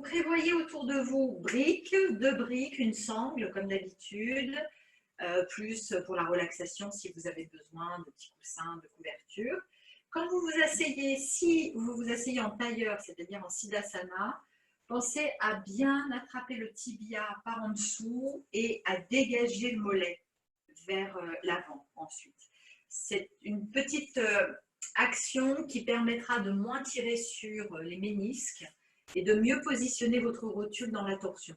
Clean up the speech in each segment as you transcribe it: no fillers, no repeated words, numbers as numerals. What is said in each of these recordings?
prévoyez autour de vous briques, 2 briques, une sangle comme d'habitude, plus pour la relaxation si vous avez besoin de petits coussins, de couverture. Quand vous vous asseyez, si vous vous asseyez en tailleur, c'est-à-dire en Siddhasana, pensez à bien attraper le tibia par en dessous et à dégager le mollet vers l'avant ensuite. C'est une petite action qui permettra de moins tirer sur les ménisques et de mieux positionner votre rotule dans la torsion.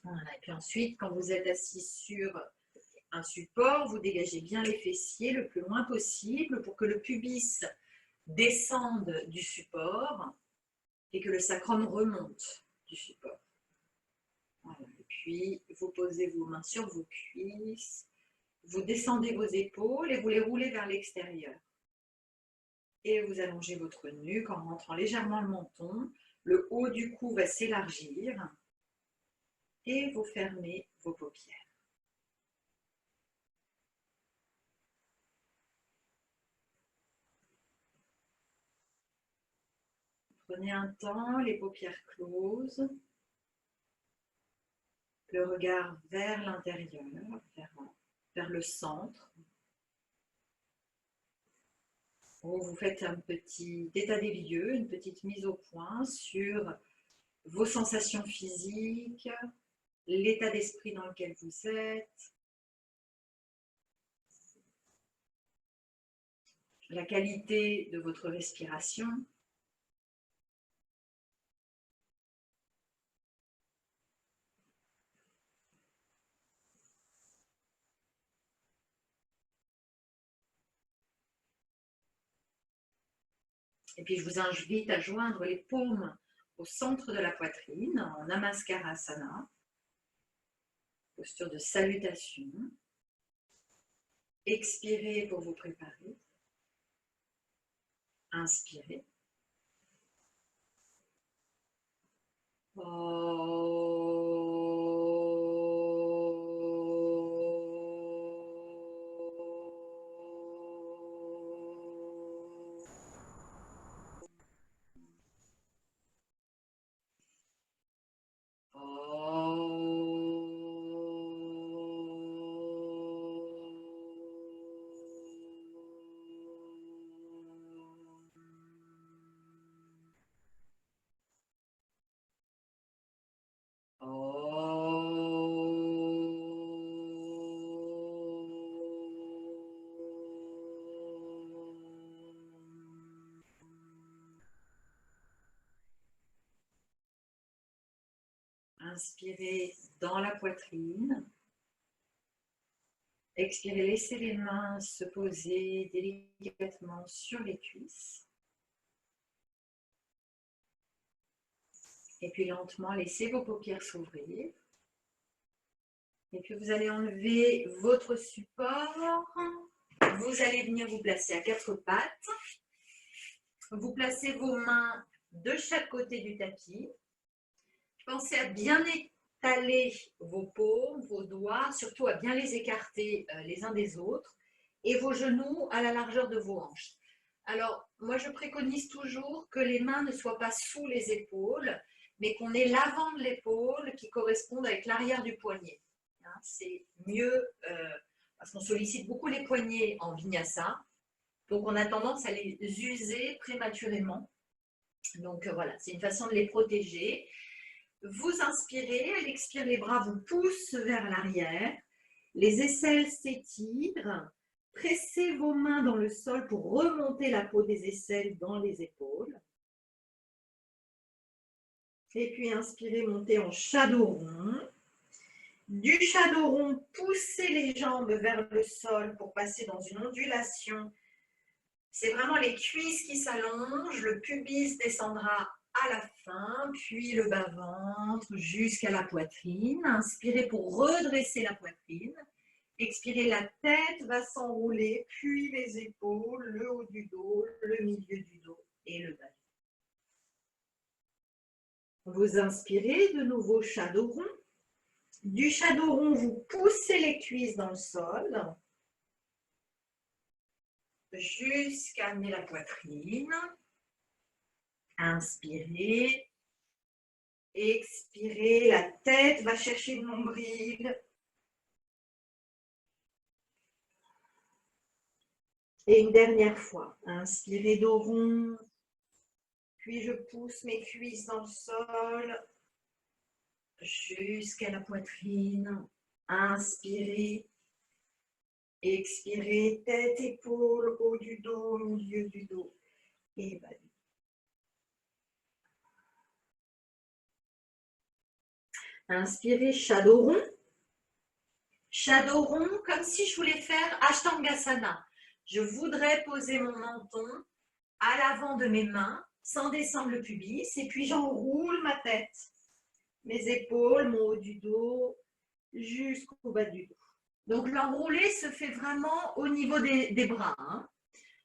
Voilà. Et puis ensuite, quand vous êtes assis sur un support, vous dégagez bien les fessiers le plus loin possible pour que le pubis descende du support et que le sacrum remonte du support. Voilà. Et puis, vous posez vos mains sur vos cuisses, vous descendez vos épaules et vous les roulez vers l'extérieur. Et vous allongez votre nuque en rentrant légèrement le menton. Le haut du cou va s'élargir et vous fermez vos paupières. Prenez un temps, les paupières closes, le regard vers l'intérieur, vers le centre. Vous faites un petit état des lieux, une petite mise au point sur vos sensations physiques, l'état d'esprit dans lequel vous êtes, la qualité de votre respiration. Et puis je vous invite à joindre les paumes au centre de la poitrine en Namaskarasana, posture de salutation. Expirez pour vous préparer. Inspirez. Inspirez dans la poitrine. Expirez, laissez les mains se poser délicatement sur les cuisses. Et puis lentement, laissez vos paupières s'ouvrir. Et puis vous allez enlever votre support. Vous allez venir vous placer à 4 pattes. Vous placez vos mains de chaque côté du tapis. Pensez à bien étaler vos paumes, vos doigts, surtout à bien les écarter les uns des autres, et vos genoux à la largeur de vos hanches. Alors, moi je préconise toujours que les mains ne soient pas sous les épaules, mais qu'on ait l'avant de l'épaule qui corresponde avec l'arrière du poignet. Hein, c'est mieux parce qu'on sollicite beaucoup les poignets en vinyasa, donc on a tendance à les user prématurément. Donc voilà, c'est une façon de les protéger. Vous inspirez, à l'expire, les bras vous poussent vers l'arrière, les aisselles s'étirent, pressez vos mains dans le sol pour remonter la peau des aisselles dans les épaules. Et puis inspirez, montez en chadoron. Du chadoron, poussez les jambes vers le sol pour passer dans une ondulation. C'est vraiment les cuisses qui s'allongent, le pubis descendra à la fin, puis le bas-ventre jusqu'à la poitrine. Inspirez pour redresser la poitrine. Expirez, la tête va s'enrouler, puis les épaules, le haut du dos, le milieu du dos et le bas. Vous inspirez, de nouveau chadoron. Du chadoron, vous poussez les cuisses dans le sol jusqu'à amener la poitrine. Inspirez, Expirez, la tête va chercher le nombril. Et une dernière fois, inspirez dos rond. Puis je pousse mes cuisses dans le sol jusqu'à la poitrine. Inspirez. Expirez, tête, épaule, haut du dos, milieu du dos. Et évaluez. Inspirez, shadow rond. Shadow rond, comme si je voulais faire Ashtangasana. Je voudrais poser mon menton à l'avant de mes mains, sans descendre le pubis, et puis j'enroule ma tête, mes épaules, mon haut du dos, jusqu'au bas du dos. Donc l'enroulé se fait vraiment au niveau des bras. Hein.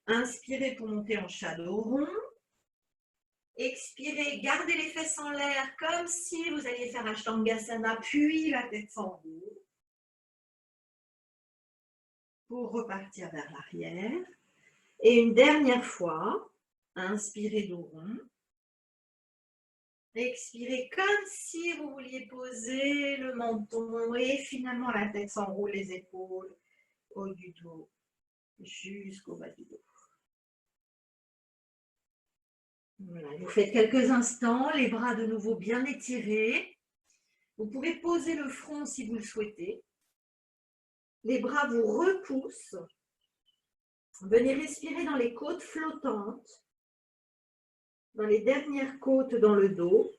Inspirez pour monter en shadow rond. Expirez, gardez les fesses en l'air comme si vous alliez faire Ashtangasana, puis la tête s'enroule. Pour repartir vers l'arrière. Et une dernière fois, inspirez dos rond. Expirez comme si vous vouliez poser le menton et finalement la tête s'enroule, les épaules, haut du dos, jusqu'au bas du dos. Voilà, vous faites quelques instants, les bras de nouveau bien étirés. Vous pouvez poser le front si vous le souhaitez. Les bras vous repoussent. Venez respirer dans les côtes flottantes, dans les dernières côtes dans le dos.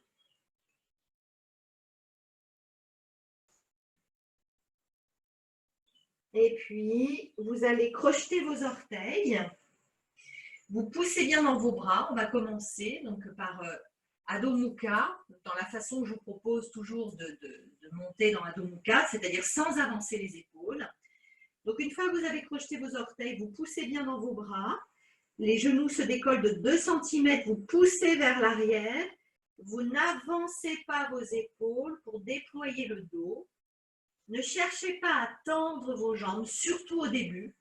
Et puis, vous allez crocheter vos orteils. Vous poussez bien dans vos bras. On va commencer donc par Adho Mukha, dans la façon que je vous propose toujours de monter dans Adho Mukha, c'est-à-dire sans avancer les épaules. Donc, une fois que vous avez crocheté vos orteils, vous poussez bien dans vos bras. Les genoux se décollent de 2 cm. Vous poussez vers l'arrière. Vous n'avancez pas vos épaules pour déployer le dos. Ne cherchez pas à tendre vos jambes, surtout au début.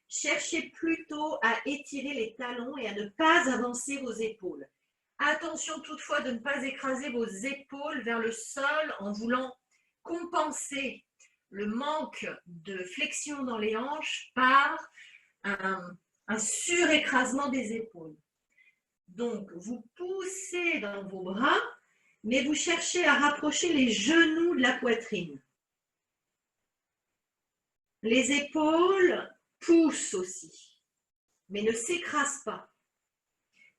Cherchez plutôt à étirer les talons et à ne pas avancer vos épaules. Attention toutefois de ne pas écraser vos épaules vers le sol en voulant compenser le manque de flexion dans les hanches par un surécrasement des épaules. Donc, vous poussez dans vos bras, mais vous cherchez à rapprocher les genoux de la poitrine. Les épaules poussent aussi, mais ne s'écrasent pas.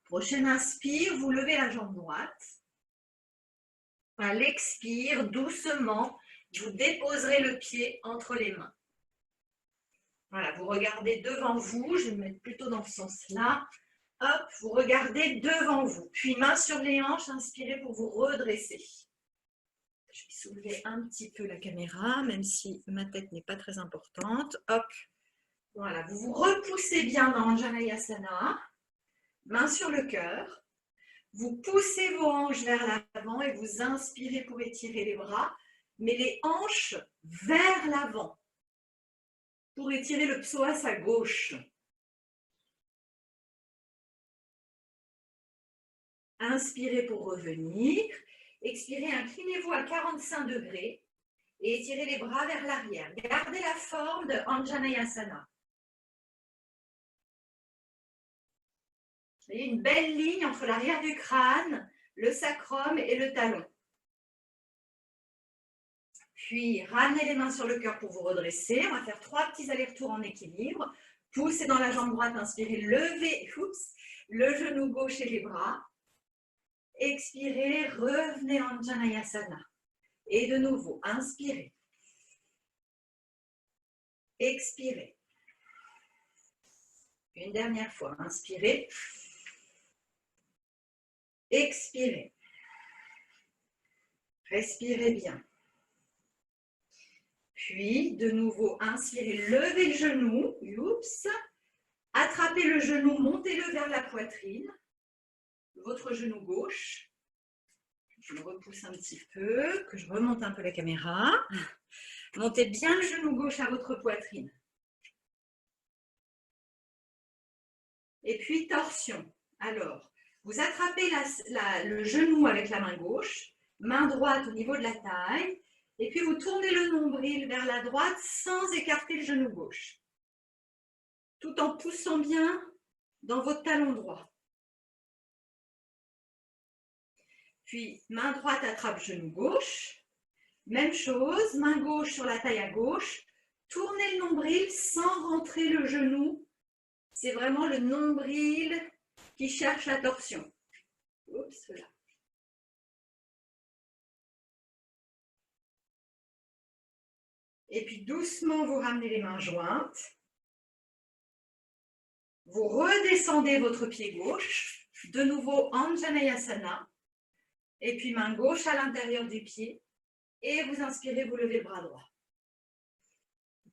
Prochaine inspire, vous levez la jambe droite. À l'expire, doucement, vous déposerez le pied entre les mains. Voilà, vous regardez devant vous, je vais me mettre plutôt dans ce sens-là. Hop, vous regardez devant vous. Puis main sur les hanches, inspirez pour vous redresser. Je vais soulever un petit peu la caméra, même si ma tête n'est pas très importante. Hop, voilà, vous vous repoussez bien dans Janayasana. Main sur le cœur. Vous poussez vos hanches vers l'avant et vous inspirez pour étirer les bras, mais les hanches vers l'avant pour étirer le psoas à gauche. Inspirez pour revenir. Expirez, inclinez-vous à 45 degrés et étirez les bras vers l'arrière. Gardez la forme de Anjaneyasana. Vous voyez une belle ligne entre l'arrière du crâne, le sacrum et le talon. Puis, ramenez les mains sur le cœur pour vous redresser. On va faire 3 petits allers-retours en équilibre. Poussez dans la jambe droite, inspirez, levez le genou gauche et les bras. Expirez, revenez en Janayasana. Et de nouveau, inspirez. Expirez. Une dernière fois, inspirez. Expirez. Respirez bien. Puis, de nouveau, inspirez, levez le genou. Oups. Attrapez le genou, montez-le vers la poitrine. Votre genou gauche. Je le repousse un petit peu, que je remonte un peu la caméra. Montez bien le genou gauche à votre poitrine. Et puis, torsion. Alors, vous attrapez le genou avec la main gauche. Main droite au niveau de la taille. Et puis vous tournez le nombril vers la droite sans écarter le genou gauche. Tout en poussant bien dans votre talon droit. Puis main droite attrape genou gauche. Même chose, main gauche sur la taille à gauche. Tournez le nombril sans rentrer le genou. C'est vraiment le nombril qui cherche la torsion. Oups, là. Et puis doucement, vous ramenez les mains jointes. Vous redescendez votre pied gauche. De nouveau, Anjaneyasana. Et puis main gauche à l'intérieur du pied. Et vous inspirez, vous levez le bras droit.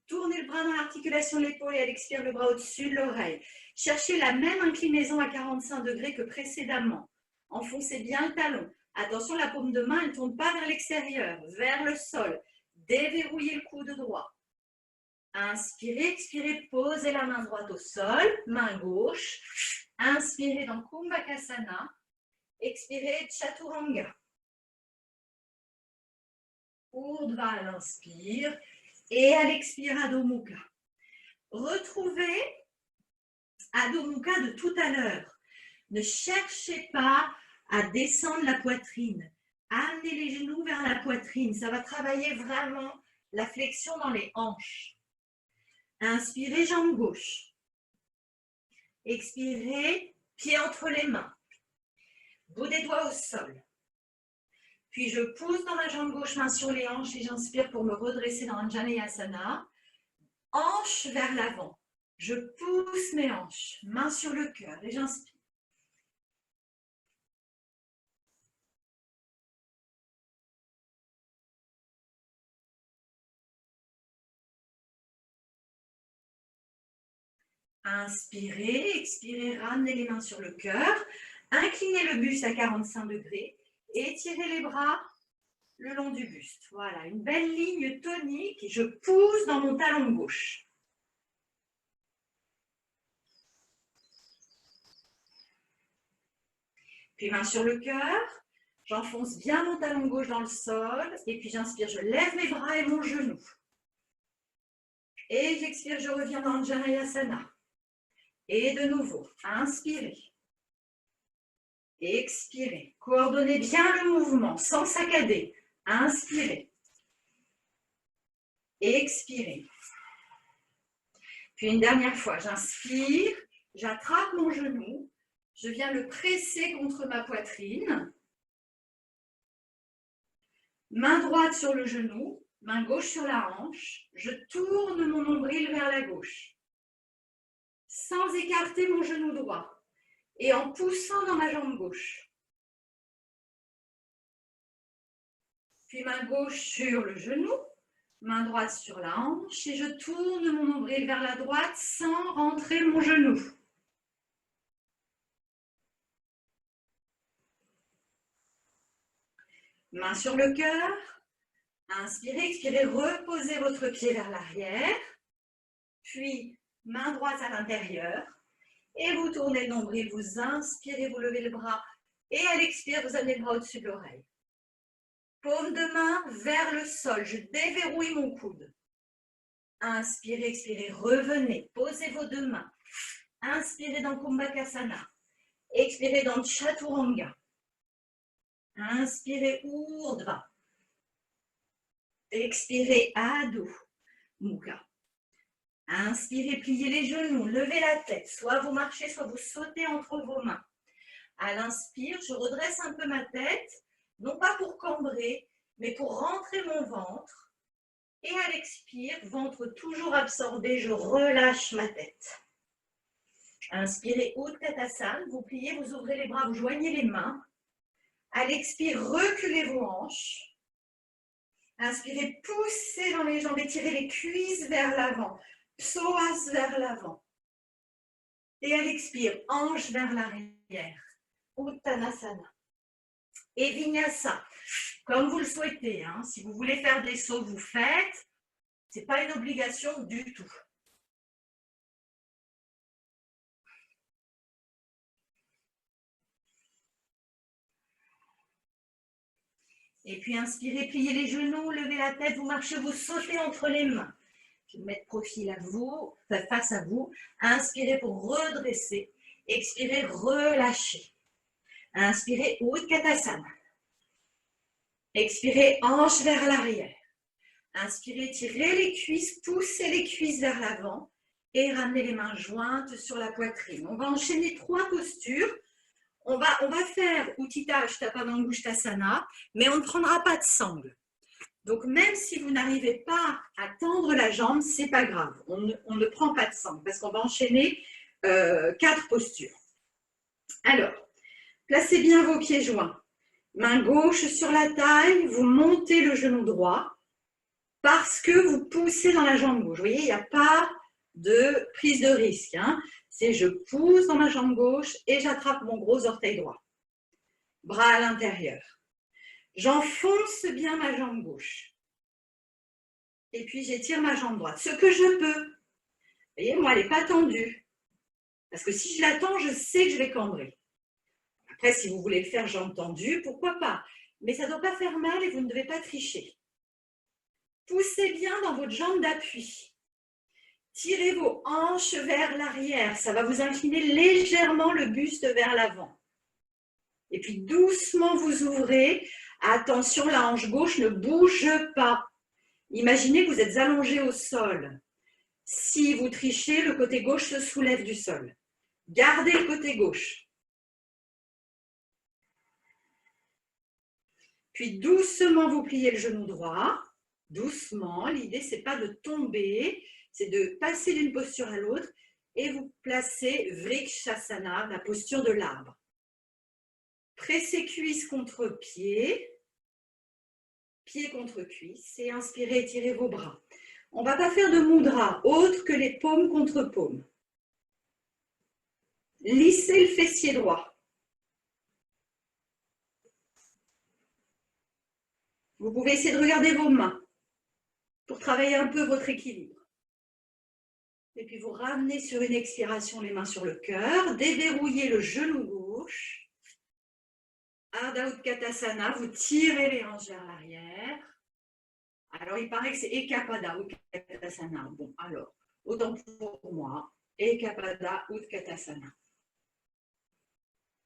Tournez le bras dans l'articulation de l'épaule et à l'expire, le bras au-dessus de l'oreille. Cherchez la même inclinaison à 45 degrés que précédemment. Enfoncez bien le talon. Attention, la paume de main, elle ne tourne pas vers l'extérieur, vers le sol. Déverrouillez le coude droit. Inspirez, expirez, posez la main droite au sol, main gauche. Inspirez dans Kumbhakasana. Expirez, Chaturanga. Urdhva à l'inspire. Et à l'expire, Adho Mukha. Retrouvez Adho Mukha de tout à l'heure. Ne cherchez pas à descendre la poitrine. Amenez les genoux vers la poitrine. Ça va travailler vraiment la flexion dans les hanches. Inspirez, jambe gauche. Expirez, pied entre les mains. Bout des doigts au sol. Puis je pousse dans ma jambe gauche, main sur les hanches et j'inspire pour me redresser dans Anjaneyasana. Hanches vers l'avant. Je pousse mes hanches, main sur le cœur et j'inspire. Inspirez, expirez, ramenez les mains sur le cœur. Inclinez le buste à 45 degrés. Étirez les bras le long du buste. Voilà, une belle ligne tonique et je pousse dans mon talon gauche. Puis main sur le cœur, j'enfonce bien mon talon gauche dans le sol et puis j'inspire, je lève mes bras et mon genou. Et j'expire, je reviens dans Anjaneyasana. Et de nouveau, inspirez. Expirez. Coordonnez bien le mouvement sans saccader. Inspirez. Expirez. Puis une dernière fois, j'inspire, j'attrape mon genou, je viens le presser contre ma poitrine. Main droite sur le genou, main gauche sur la hanche. Je tourne mon nombril vers la gauche. Sans écarter mon genou droit. Et en poussant dans ma jambe gauche. Puis main gauche sur le genou, main droite sur la hanche et je tourne mon nombril vers la droite sans rentrer mon genou. Main sur le cœur, inspirez, expirez, reposez votre pied vers l'arrière, puis main droite à l'intérieur. Et vous tournez le nombril, vous inspirez, vous levez le bras. Et à l'expire, vous amenez le bras au-dessus de l'oreille. Paume de main vers le sol, je déverrouille mon coude. Inspirez, expirez, revenez, posez vos deux mains. Inspirez dans Kumbhakasana. Expirez dans Chaturanga. Inspirez Urdhva. Expirez Adho Mukha. Inspirez, pliez les genoux, levez la tête. Soit vous marchez, soit vous sautez entre vos mains. À l'inspire, je redresse un peu ma tête, non pas pour cambrer, mais pour rentrer mon ventre. Et à l'expire, ventre toujours absorbé, je relâche ma tête. Inspirez, Utkatasana, vous pliez, vous ouvrez les bras, vous joignez les mains. À l'expire, reculez vos hanches. Inspirez, poussez dans les jambes, étirez les cuisses vers l'avant. Psoas vers l'avant. Et à l'expire, hanche vers l'arrière. Uttanasana. Et Vinyasa, comme vous le souhaitez. Hein. Si vous voulez faire des sauts, vous faites. Ce n'est pas une obligation du tout. Et puis inspirez, pliez les genoux, levez la tête, vous marchez, vous sautez entre les mains. Je vais mettre profil à vous, face à vous. Inspirez pour redresser. Expirez, relâchez. Inspirez, Utkatasana. Expirez, hanche vers l'arrière. Inspirez, tirez les cuisses, poussez les cuisses vers l'avant et ramenez les mains jointes sur la poitrine. On va enchaîner 3 postures. On va faire Utthita Ashtapangusthasana, mais on ne prendra pas de sangle. Donc, même si vous n'arrivez pas à tendre la jambe, ce n'est pas grave. On ne prend pas de sangle parce qu'on va enchaîner 4 postures. Alors, placez bien vos pieds joints. Main gauche sur la taille, vous montez le genou droit parce que vous poussez dans la jambe gauche. Vous voyez, il n'y a pas de prise de risque. Hein. C'est je pousse dans ma jambe gauche et j'attrape mon gros orteil droit. Bras à l'intérieur. J'enfonce bien ma jambe gauche. Et puis j'étire ma jambe droite. Ce que je peux. Vous voyez, moi, elle n'est pas tendue. Parce que si je la tends, je sais que je vais cambrer. Après, si vous voulez le faire jambe tendue, pourquoi pas. Mais ça ne doit pas faire mal et vous ne devez pas tricher. Poussez bien dans votre jambe d'appui. Tirez vos hanches vers l'arrière. Ça va vous incliner légèrement le buste vers l'avant. Et puis doucement vous ouvrez. Attention, la hanche gauche ne bouge pas. Imaginez que vous êtes allongé au sol. Si vous trichez, le côté gauche se soulève du sol. Gardez le côté gauche. Puis doucement vous pliez le genou droit. Doucement. L'idée, ce n'est pas de tomber, c'est de passer d'une posture à l'autre et vous placez Vrikshasana, la posture de l'arbre. Pressez cuisse contre pied, pied contre cuisse et inspirez, étirez vos bras. On ne va pas faire de mudra autre que les paumes contre paumes. Lissez le fessier droit. Vous pouvez essayer de regarder vos mains pour travailler un peu votre équilibre. Et puis vous ramenez sur une expiration les mains sur le cœur, déverrouillez le genou gauche. Ardha Utkatasana, vous tirez les hanches vers l'arrière. Alors il paraît que c'est Ekapada Utkatasana. Bon, alors, autant pour moi, Ekapada Utkatasana.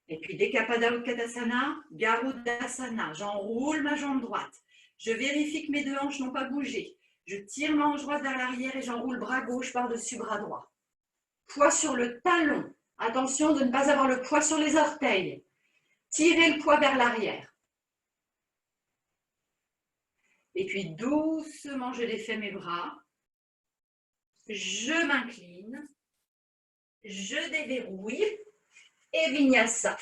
Et puis Dekapada Utkatasana, Garudasana. J'enroule ma jambe droite. Je vérifie que mes 2 hanches n'ont pas bougé. Je tire ma hanche droite vers l'arrière et j'enroule bras gauche par-dessus bras droit. Poids sur le talon. Attention de ne pas avoir le poids sur les orteils. Tirez le poids vers l'arrière. Et puis doucement, je défais mes bras. Je m'incline. Je déverrouille. Et Vinyasa.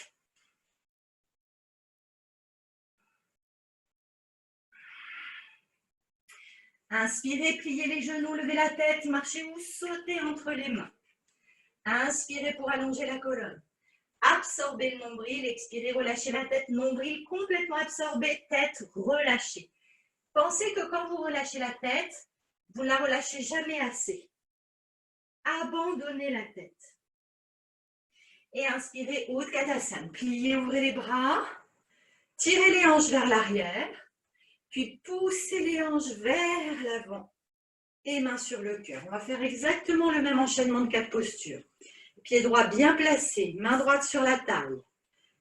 Inspirez, pliez les genoux, levez la tête, marchez ou sautez entre les mains. Inspirez pour allonger la colonne. Absorbez le nombril, expirez, relâchez la tête, nombril complètement absorbé, tête relâchée. Pensez que quand vous relâchez la tête, vous ne la relâchez jamais assez. Abandonnez la tête. Et inspirez, Utkatasana. Pliez, ouvrez les bras. Tirez les hanches vers l'arrière. Puis poussez les hanches vers l'avant. Et main sur le cœur. On va faire exactement le même enchaînement de 4 postures. Pied droit bien placé, main droite sur la taille.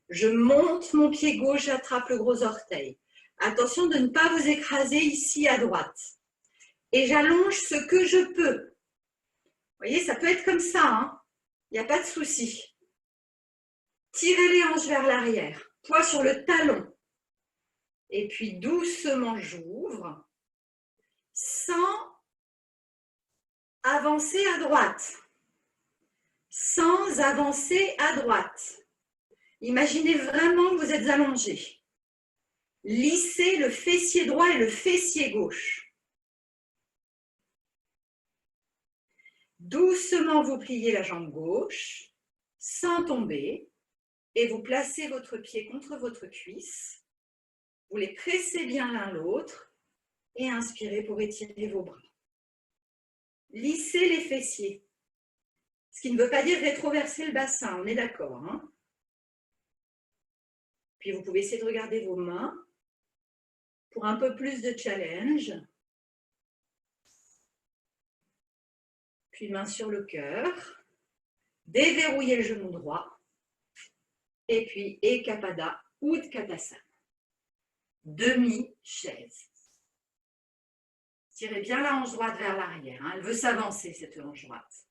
Je monte mon pied gauche, j'attrape le gros orteil. Attention de ne pas vous écraser ici à droite. Et j'allonge ce que je peux. Vous voyez, ça peut être comme ça, hein. Il n'y a pas de souci. Tirez les hanches vers l'arrière, poids sur le talon. Et puis doucement, j'ouvre, sans avancer à droite. Sans avancer à droite. Imaginez vraiment que vous êtes allongé. Lissez le fessier droit et le fessier gauche. Doucement, vous pliez la jambe gauche, sans tomber, et vous placez votre pied contre votre cuisse. Vous les pressez bien l'un l'autre, et inspirez pour étirer vos bras. Lissez les fessiers. Ce qui ne veut pas dire rétroverser le bassin, on est d'accord, hein? Puis vous pouvez essayer de regarder vos mains. Pour un peu plus de challenge. Puis main sur le cœur. Déverrouillez le genou droit. Et puis Ekapada, Utkatasana. Demi-chaise. Tirez bien la hanche droite vers l'arrière. Hein. Elle veut s'avancer, cette hanche droite.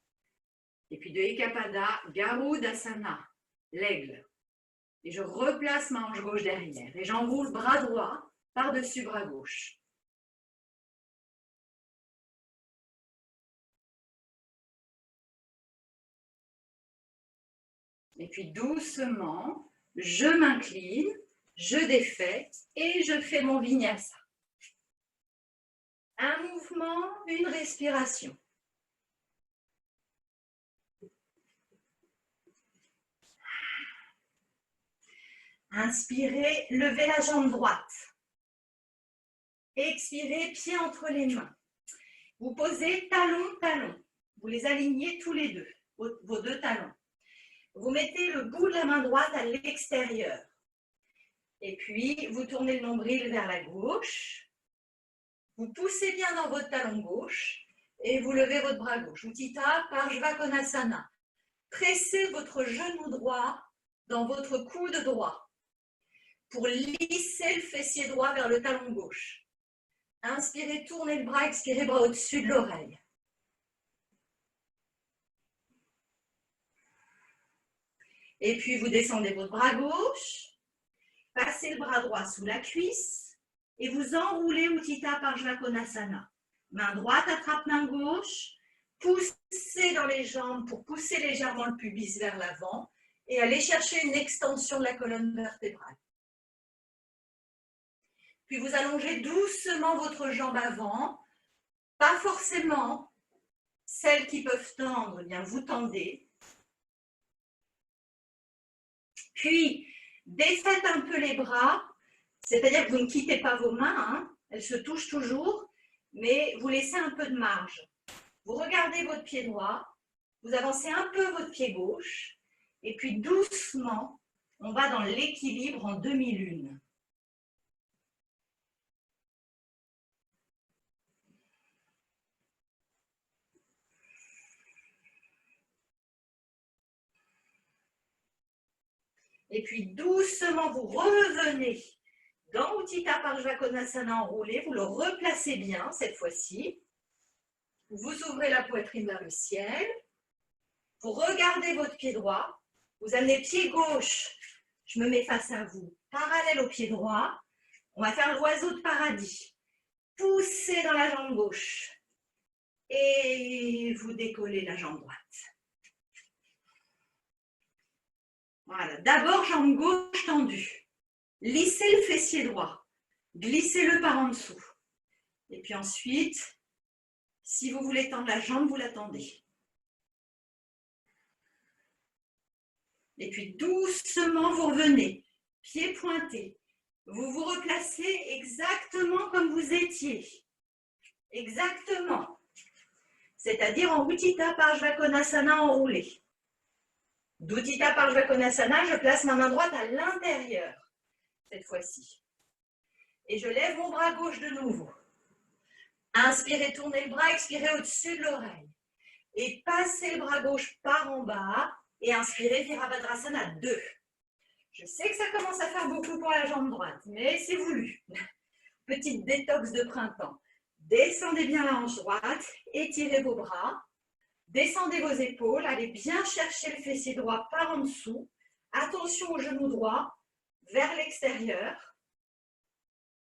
Et puis de Ekapada, Garudasana, l'aigle. Et je replace ma hanche gauche derrière. Et j'enroule bras droit par-dessus bras gauche. Et puis doucement, je m'incline, je défais et je fais mon vinyasa. Un mouvement, une respiration. Inspirez, levez la jambe droite. Expirez, pied entre les mains. Vous posez talon, talon. Vous les alignez tous les deux, vos deux talons. Vous mettez le bout de la main droite à l'extérieur. Et puis, vous tournez le nombril vers la gauche. Vous poussez bien dans votre talon gauche et vous levez votre bras gauche. Utthita Parshvakonasana. Pressez votre genou droit dans votre coude droit pour lisser le fessier droit vers le talon gauche. Inspirez, tournez le bras, expirez, bras au-dessus de l'oreille. Et puis, vous descendez votre bras gauche, passez le bras droit sous la cuisse et vous enroulez Utthita Parshvakonasana. Main droite attrape main gauche, poussez dans les jambes pour pousser légèrement le pubis vers l'avant et aller chercher une extension de la colonne vertébrale. Puis vous allongez doucement votre jambe avant, pas forcément celles qui peuvent tendre, bien vous tendez. Puis défaites un peu les bras, c'est-à-dire que vous ne quittez pas vos mains, hein, elles se touchent toujours, mais vous laissez un peu de marge. Vous regardez votre pied droit, vous avancez un peu votre pied gauche, et puis doucement, on va dans l'équilibre en demi-lune. Et puis doucement, vous revenez dans Utthita Parshvakonasana enroulé, vous le replacez bien cette fois-ci. Vous ouvrez la poitrine vers le ciel. Vous regardez votre pied droit. Vous amenez pied gauche. Je me mets face à vous, parallèle au pied droit. On va faire l'oiseau de paradis. Poussez dans la jambe gauche. Et vous décollez la jambe droite. Voilà. D'abord, jambe gauche tendue. Lissez le fessier droit. Glissez-le par en dessous. Et puis ensuite, si vous voulez tendre la jambe, vous la tendez. Et puis doucement, vous revenez. Pied pointé. Vous vous replacez exactement comme vous étiez. Exactement. C'est-à-dire en Utthita Parshvakonasana enroulé. D'Utthita Parshvakonasana, je place ma main droite à l'intérieur, cette fois-ci. Et je lève mon bras gauche de nouveau. Inspirez, tournez le bras, expirez au-dessus de l'oreille. Et passez le bras gauche par en bas et inspirez Virabhadrasana 2. Je sais que ça commence à faire beaucoup pour la jambe droite, mais c'est voulu. Petite détox de printemps. Descendez bien la hanche droite, étirez vos bras. Descendez vos épaules, allez bien chercher le fessier droit par en dessous. Attention au genou droit vers l'extérieur.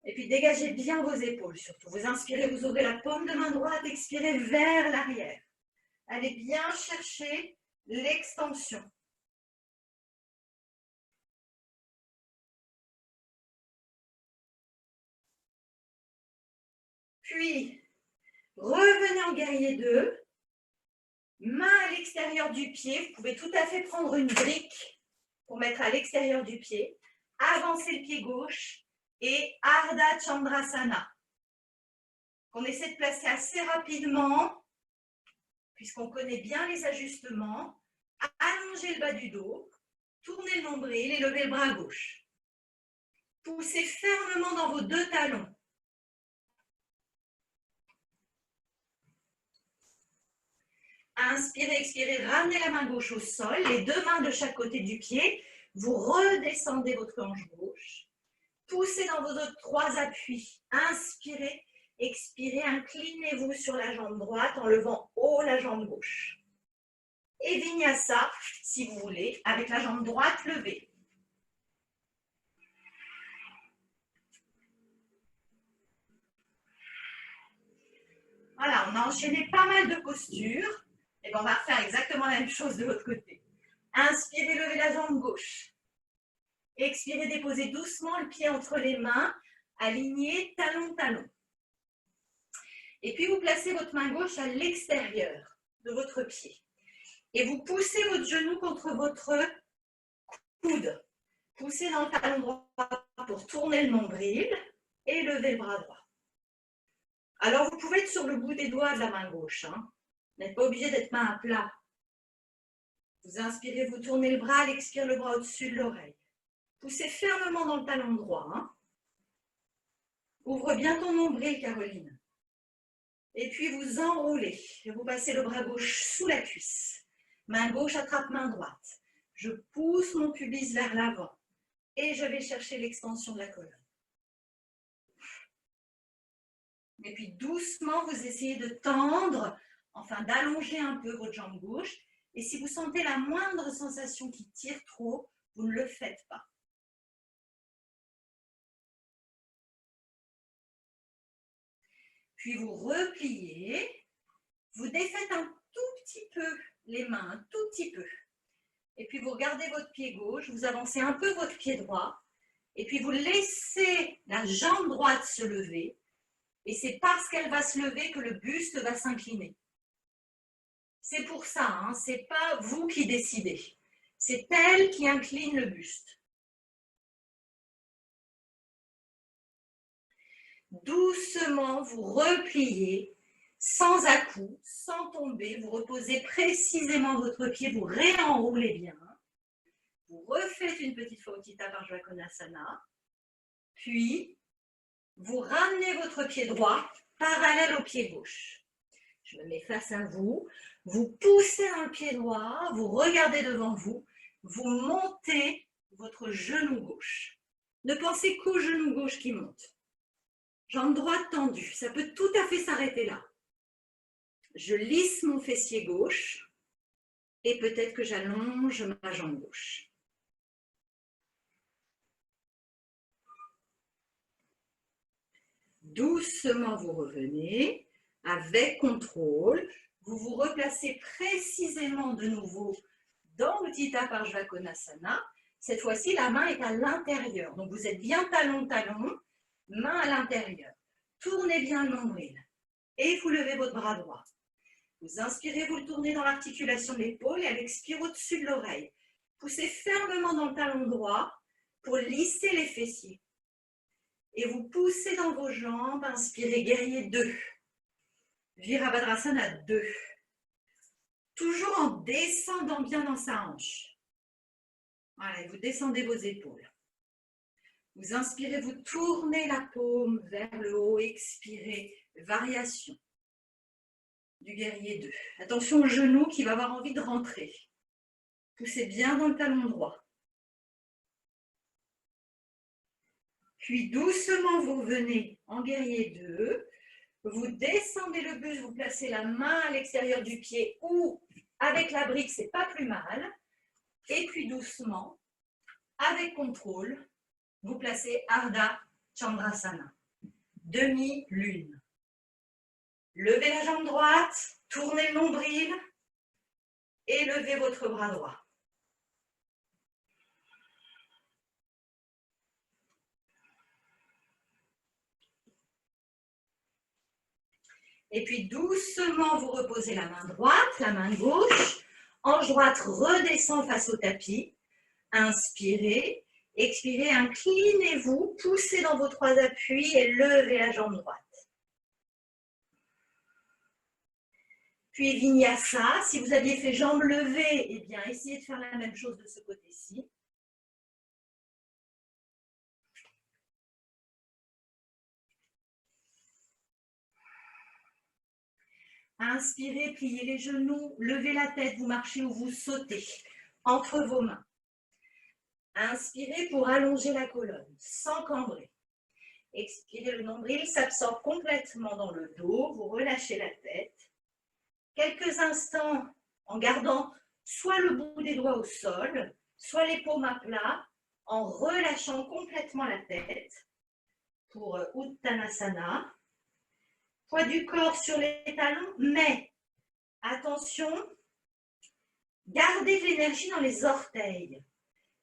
Et puis dégagez bien vos épaules surtout. Vous inspirez, vous ouvrez la paume de main droite, expirez vers l'arrière. Allez bien chercher l'extension. Puis, revenez en guerrier 2. Main à l'extérieur du pied. Vous pouvez tout à fait prendre une brique pour mettre à l'extérieur du pied. Avancez le pied gauche et Ardha Chandrasana. On essaie de placer assez rapidement, puisqu'on connaît bien les ajustements. Allongez le bas du dos, tournez le nombril et levez le bras gauche. Poussez fermement dans vos deux talons. inspirez, expirez, ramenez la main gauche au sol, les deux mains de chaque côté du pied. Vous redescendez votre hanche gauche. Poussez dans vos autres trois appuis. Inspirez, expirez, inclinez-vous sur la jambe droite en levant haut la jambe gauche. Et Vinyasa, si vous voulez, avec la jambe droite levée. Voilà, on a enchaîné pas mal de postures. Et bien, on va refaire exactement la même chose de l'autre côté. Inspirez, levez la jambe gauche. Expirez, déposez doucement le pied entre les mains, aligné, talon, talon. Et puis, vous placez votre main gauche à l'extérieur de votre pied. Et vous poussez votre genou contre votre coude. Poussez dans le talon droit pour tourner le nombril et lever le bras droit. Alors, vous pouvez être sur le bout des doigts de la main gauche. Vous n'êtes pas obligé d'être main à plat. Vous inspirez, vous tournez le bras, l'expire le bras au-dessus de l'oreille. Poussez fermement dans le talon droit. Ouvre bien ton nombril, Caroline. Et puis, vous enroulez. Et vous passez le bras gauche sous la cuisse. Main gauche attrape main droite. Je pousse mon pubis vers l'avant. Et je vais chercher l'extension de la colonne. Et puis, doucement, vous essayez de tendre, enfin d'allonger un peu votre jambe gauche. Et si vous sentez la moindre sensation qui tire trop, vous ne le faites pas. Puis vous repliez, vous défaites un tout petit peu les mains, un tout petit peu. Et puis vous regardez votre pied gauche, vous avancez un peu votre pied droit, et puis vous laissez la jambe droite se lever, et c'est parce qu'elle va se lever que le buste va s'incliner. C'est pour ça, ce n'est pas vous qui décidez, c'est elle qui incline le buste. Doucement, vous repliez, sans à-coups, sans tomber, vous reposez précisément votre pied, vous réenroulez bien. Vous refaites une petite fois Utthita Parshva Konasana, puis vous ramenez votre pied droit parallèle au pied gauche. Je me mets face à vous, vous poussez dans le pied droit, vous regardez devant vous, vous montez votre genou gauche. Ne pensez qu'au genou gauche qui monte. Jambe droite tendue, ça peut tout à fait s'arrêter là. Je lisse mon fessier gauche et peut-être que j'allonge ma jambe gauche. Doucement, vous revenez avec contrôle. Vous vous replacez précisément de nouveau dans Utthita Parshva Konasana. Cette fois-ci, la main est à l'intérieur. Donc, vous êtes bien talon-talon, main à l'intérieur. Tournez bien le nombril et vous levez votre bras droit. Vous inspirez, vous le tournez dans l'articulation de l'épaule et à l'expire au-dessus de l'oreille. Poussez fermement dans le talon droit pour lisser les fessiers. Et vous poussez dans vos jambes, inspirez, guerrier 2. Virabhadrasana 2. Toujours en descendant bien dans sa hanche. Voilà, vous descendez vos épaules. Vous inspirez, vous tournez la paume vers le haut, expirez, variation du guerrier 2. Attention au genou qui va avoir envie de rentrer. Poussez bien dans le talon droit. Puis doucement, vous venez en guerrier 2. Vous descendez le buste, vous placez la main à l'extérieur du pied ou avec la brique, c'est pas plus mal. Et puis doucement, avec contrôle, vous placez Ardha Chandrasana, demi-lune. Levez la jambe droite, tournez le nombril et levez votre bras droit. Et puis doucement, vous reposez la main droite, la main gauche. Hanche droite redescend face au tapis. Inspirez, expirez, inclinez-vous, poussez dans vos trois appuis et levez la jambe droite. Puis Vinyasa, si vous aviez fait jambes levées, eh bien essayez de faire la même chose de ce côté-ci. Inspirez, pliez les genoux, levez la tête, vous marchez ou vous sautez entre vos mains. Inspirez pour allonger la colonne, sans cambrer. Expirez, le nombril s'absorbe complètement dans le dos, vous relâchez la tête. Quelques instants en gardant soit le bout des doigts au sol, soit les paumes à plat, en relâchant complètement la tête pour Uttanasana. Poids du corps sur les talons, mais attention, gardez de l'énergie dans les orteils.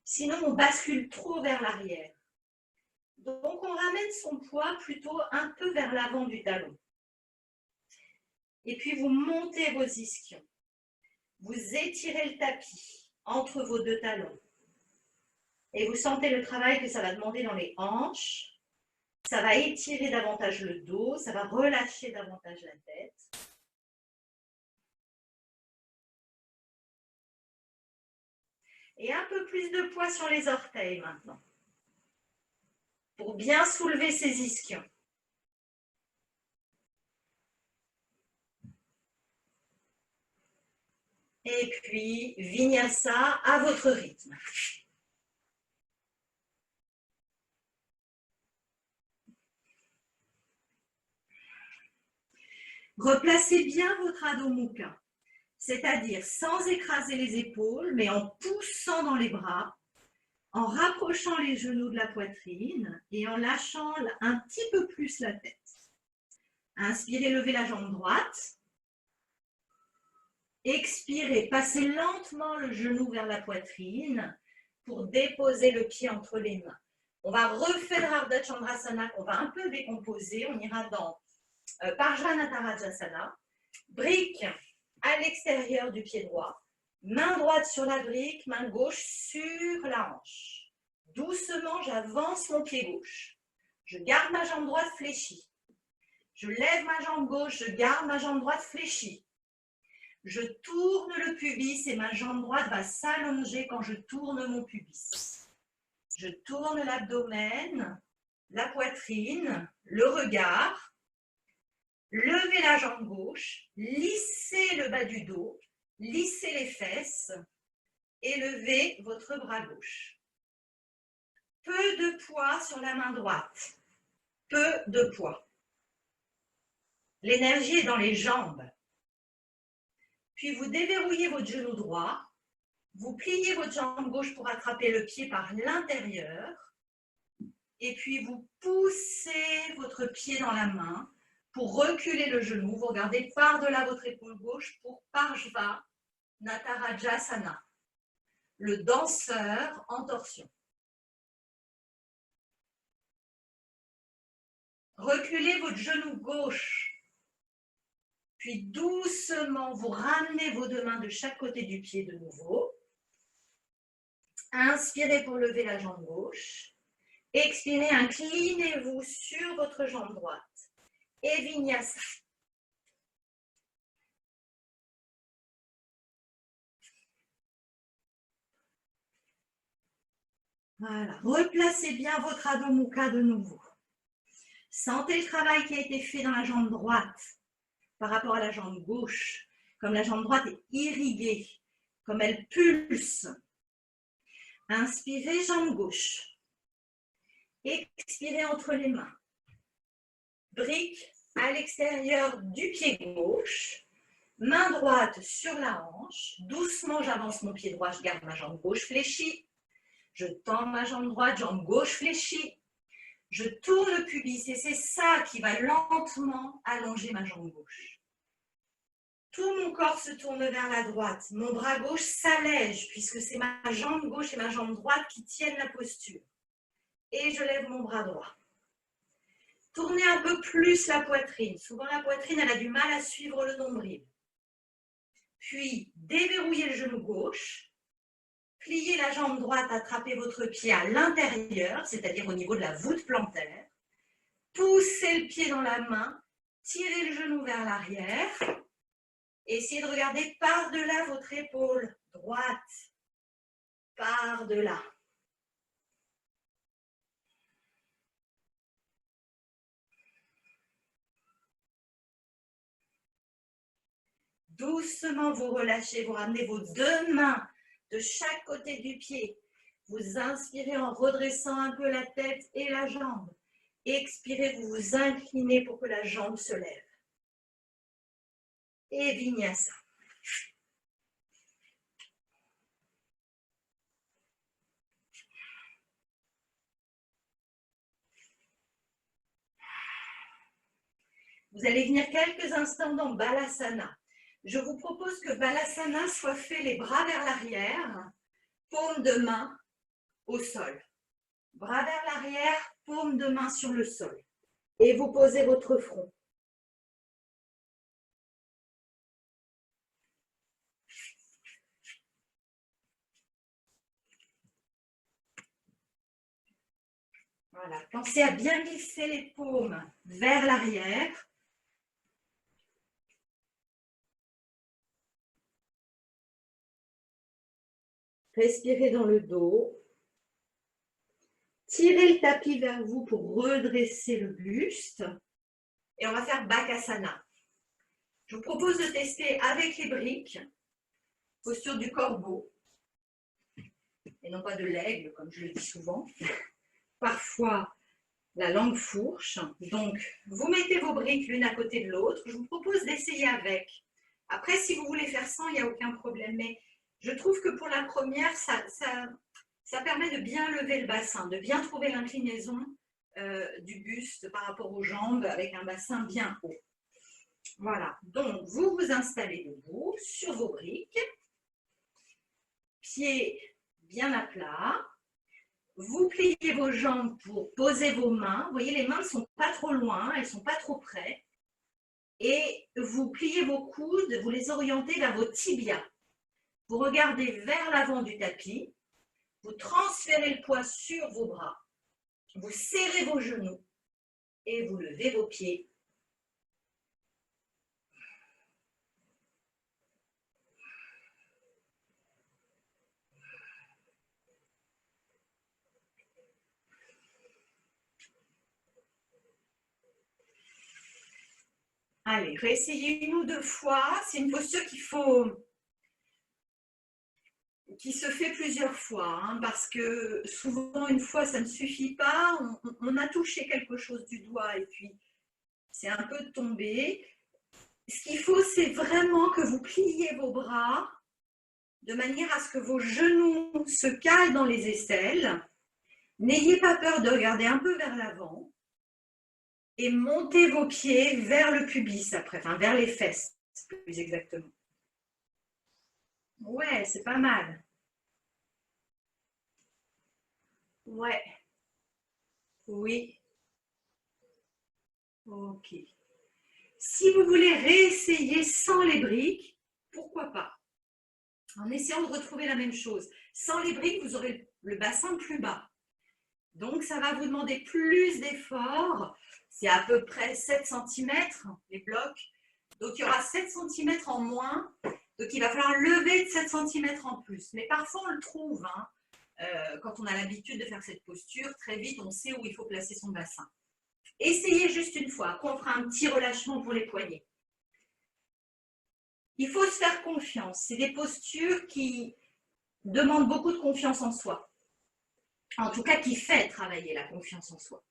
Sinon, on bascule trop vers l'arrière. Donc, on ramène son poids plutôt un peu vers l'avant du talon. Et puis, vous montez vos ischions. Vous étirez le tapis entre vos deux talons. Et vous sentez le travail que ça va demander dans les hanches. Ça va étirer davantage le dos, ça va relâcher davantage la tête. Et un peu plus de poids sur les orteils maintenant. Pour bien soulever ces ischions. Et puis, Vinyasa à votre rythme. Replacez bien votre Adho Mukha, c'est-à-dire sans écraser les épaules, mais en poussant dans les bras, en rapprochant les genoux de la poitrine et en lâchant un petit peu plus la tête. Inspirez, levez la jambe droite. Expirez, passez lentement le genou vers la poitrine pour déposer le pied entre les mains. On va refaire Ardha Chandrasana qu'on va un peu décomposer. On ira dans Parjvanatarajasana. Brique à l'extérieur du pied droit. Main droite sur la brique, main gauche sur la hanche. Doucement, j'avance mon pied gauche. Je garde ma jambe droite fléchie. Je lève ma jambe gauche, je garde ma jambe droite fléchie. Je tourne le pubis et ma jambe droite va s'allonger quand je tourne mon pubis. Je tourne l'abdomen, la poitrine, le regard. Levez la jambe gauche, lissez le bas du dos, lissez les fesses et levez votre bras gauche. Peu de poids sur la main droite. Peu de poids. L'énergie est dans les jambes. Puis vous déverrouillez votre genou droit. Vous pliez votre jambe gauche pour attraper le pied par l'intérieur. Et puis vous poussez votre pied dans la main pour reculer le genou. Vous regardez par-delà votre épaule gauche pour Parjvanatarajasana. Le danseur en torsion. Reculez votre genou gauche. Puis doucement, vous ramenez vos deux mains de chaque côté du pied de nouveau. Inspirez pour lever la jambe gauche. Expirez, inclinez-vous sur votre jambe droite. Et Vinyasa. Voilà. Replacez bien votre Adho Mukha de nouveau. Sentez le travail qui a été fait dans la jambe droite par rapport à la jambe gauche. Comme la jambe droite est irriguée, comme elle pulse. Inspirez, jambe gauche. Expirez entre les mains. Brique à l'extérieur du pied gauche. Main droite sur la hanche. Doucement, j'avance mon pied droit, je garde ma jambe gauche fléchie. Je tends ma jambe droite, jambe gauche fléchie. Je tourne le pubis et c'est ça qui va lentement allonger ma jambe gauche. Tout mon corps se tourne vers la droite. Mon bras gauche s'allège puisque c'est ma jambe gauche et ma jambe droite qui tiennent la posture. Et je lève mon bras droit. Tournez un peu plus la poitrine. Souvent, la poitrine, elle a du mal à suivre le nombril. Puis, déverrouillez le genou gauche. Pliez la jambe droite, attrapez votre pied à l'intérieur, c'est-à-dire au niveau de la voûte plantaire. Poussez le pied dans la main. Tirez le genou vers l'arrière. Essayez de regarder par-delà votre épaule droite. Par-delà. Doucement, vous relâchez, vous ramenez vos deux mains de chaque côté du pied. Vous inspirez en redressant un peu la tête et la jambe. Expirez, vous vous inclinez pour que la jambe se lève. Et vinyasa. Vous allez venir quelques instants dans Balasana. Je vous propose que Balasana soit fait les bras vers l'arrière, paume de main au sol. Bras vers l'arrière, paume de main sur le sol. Et vous posez votre front. Voilà, pensez à bien glisser les paumes vers l'arrière. Respirez dans le dos. Tirez le tapis vers vous pour redresser le buste. Et on va faire Bakasana. Je vous propose de tester avec les briques, posture du corbeau, et non pas de l'aigle, comme je le dis souvent. Parfois, la langue fourche. Donc, vous mettez vos briques l'une à côté de l'autre. Je vous propose d'essayer avec. Après, si vous voulez faire sans, il n'y a aucun problème. Mais je trouve que pour la première, ça permet de bien lever le bassin, de bien trouver l'inclinaison du buste par rapport aux jambes avec un bassin bien haut. Voilà. Donc, vous vous installez debout sur vos briques. Pieds bien à plat. Vous pliez vos jambes pour poser vos mains. Vous voyez, les mains ne sont pas trop loin, elles ne sont pas trop près. Et vous pliez vos coudes, vous les orientez vers vos tibias. Vous regardez vers l'avant du tapis. Vous transférez le poids sur vos bras. Vous serrez vos genoux et vous levez vos pieds. Allez, réessayez une ou deux fois. C'est une posture qui se fait plusieurs fois, hein, parce que souvent, une fois, ça ne suffit pas. On a touché quelque chose du doigt et puis c'est un peu tombé. Ce qu'il faut, c'est vraiment que vous pliez vos bras de manière à ce que vos genoux se calent dans les aisselles. N'ayez pas peur de regarder un peu vers l'avant et montez vos pieds vers le pubis après, enfin vers les fesses, plus exactement. Ouais, c'est pas mal. Ouais, oui, ok. Si vous voulez réessayer sans les briques, pourquoi pas? En essayant de retrouver la même chose. Sans les briques, vous aurez le bassin plus bas. Donc, ça va vous demander plus d'efforts. C'est à peu près 7 cm, les blocs. Donc, il y aura 7 cm en moins. Donc, il va falloir lever de 7 cm en plus. Mais parfois, on le trouve. Hein, quand on a l'habitude de faire cette posture, très vite, on sait où il faut placer son bassin. Essayez juste une fois. Après, on fera un petit relâchement pour les poignets. Il faut se faire confiance. C'est des postures qui demandent beaucoup de confiance en soi. En tout cas, qui fait travailler la confiance en soi.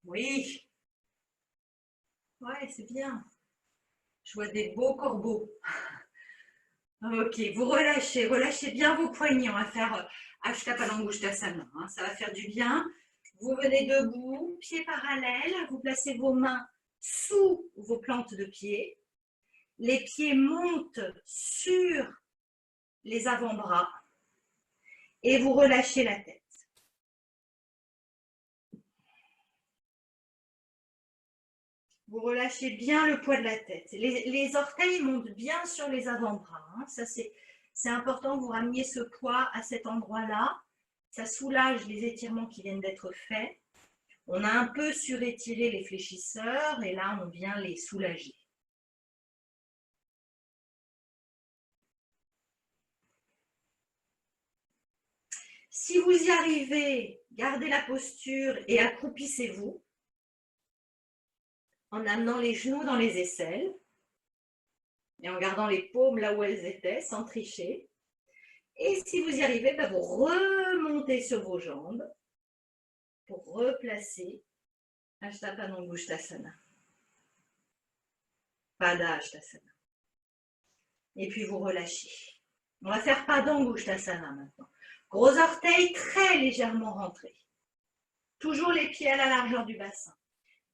Oui. Ouais, c'est bien. Je vois des beaux corbeaux. Ok, vous relâchez, relâchez bien vos poignets. On va faire Ashtha Padangusthasana. Ça va faire du bien. Vous venez debout, pieds parallèles. Vous placez vos mains sous vos plantes de pied. Les pieds montent sur les avant-bras. Et vous relâchez la tête. Vous relâchez bien le poids de la tête. Les orteils montent bien sur les avant-bras. Hein. Ça, c'est important que vous rameniez ce poids à cet endroit-là. Ça soulage les étirements qui viennent d'être faits. On a un peu surétiré les fléchisseurs et là, on vient les soulager. Si vous y arrivez, gardez la posture et accroupissez-vous en amenant les genoux dans les aisselles et en gardant les paumes là où elles étaient, sans tricher. Et si vous y arrivez, vous remontez sur vos jambes pour replacer Ashtapangusthasana. Padahastasana. Et puis vous relâchez. On va faire Padangusthasana maintenant. Gros orteils très légèrement rentrés. Toujours les pieds à la largeur du bassin.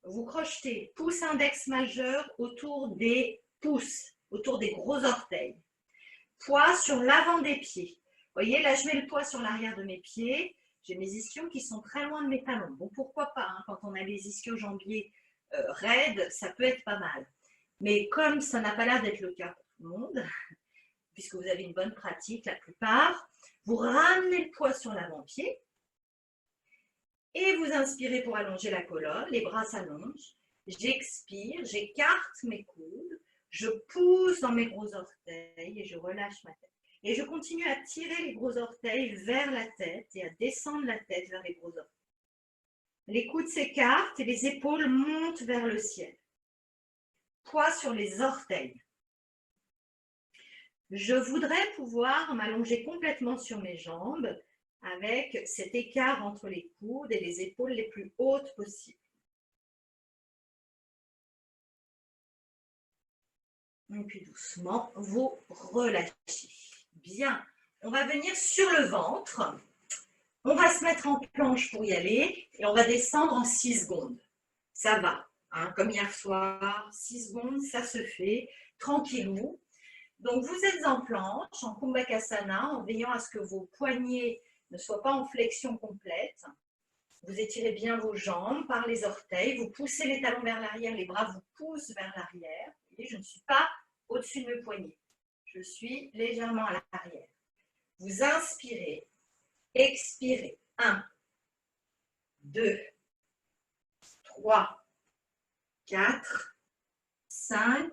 Vous crochetez pouce index majeur autour des pouces, autour des gros orteils. Poids sur l'avant des pieds. Vous voyez, là, je mets le poids sur l'arrière de mes pieds. J'ai mes ischios qui sont très loin de mes talons. Bon, pourquoi pas, hein, quand on a les ischio-jambiers raides, ça peut être pas mal. Mais comme ça n'a pas l'air d'être le cas pour tout le monde, puisque vous avez une bonne pratique la plupart, vous ramenez le poids sur l'avant-pied et vous inspirez pour allonger la colonne, les bras s'allongent. J'expire, j'écarte mes coudes, je pousse dans mes gros orteils et je relâche ma tête. Et je continue à tirer les gros orteils vers la tête et à descendre la tête vers les gros orteils. Les coudes s'écartent et les épaules montent vers le ciel. Poids sur les orteils. Je voudrais pouvoir m'allonger complètement sur mes jambes avec cet écart entre les coudes et les épaules les plus hautes possibles. Et puis doucement, vous relâchez. Bien, on va venir sur le ventre. On va se mettre en planche pour y aller et on va descendre en 6 secondes. Ça va, hein, comme hier soir, 6 secondes, ça se fait, tranquillou. Donc, vous êtes en planche, en Kumbhakasana, en veillant à ce que vos poignets ne soient pas en flexion complète. Vous étirez bien vos jambes par les orteils, vous poussez les talons vers l'arrière, les bras vous poussent vers l'arrière. Et je ne suis pas au-dessus de mes poignets. Je suis légèrement à l'arrière. Vous inspirez, expirez. 1, 2, 3, 4, 5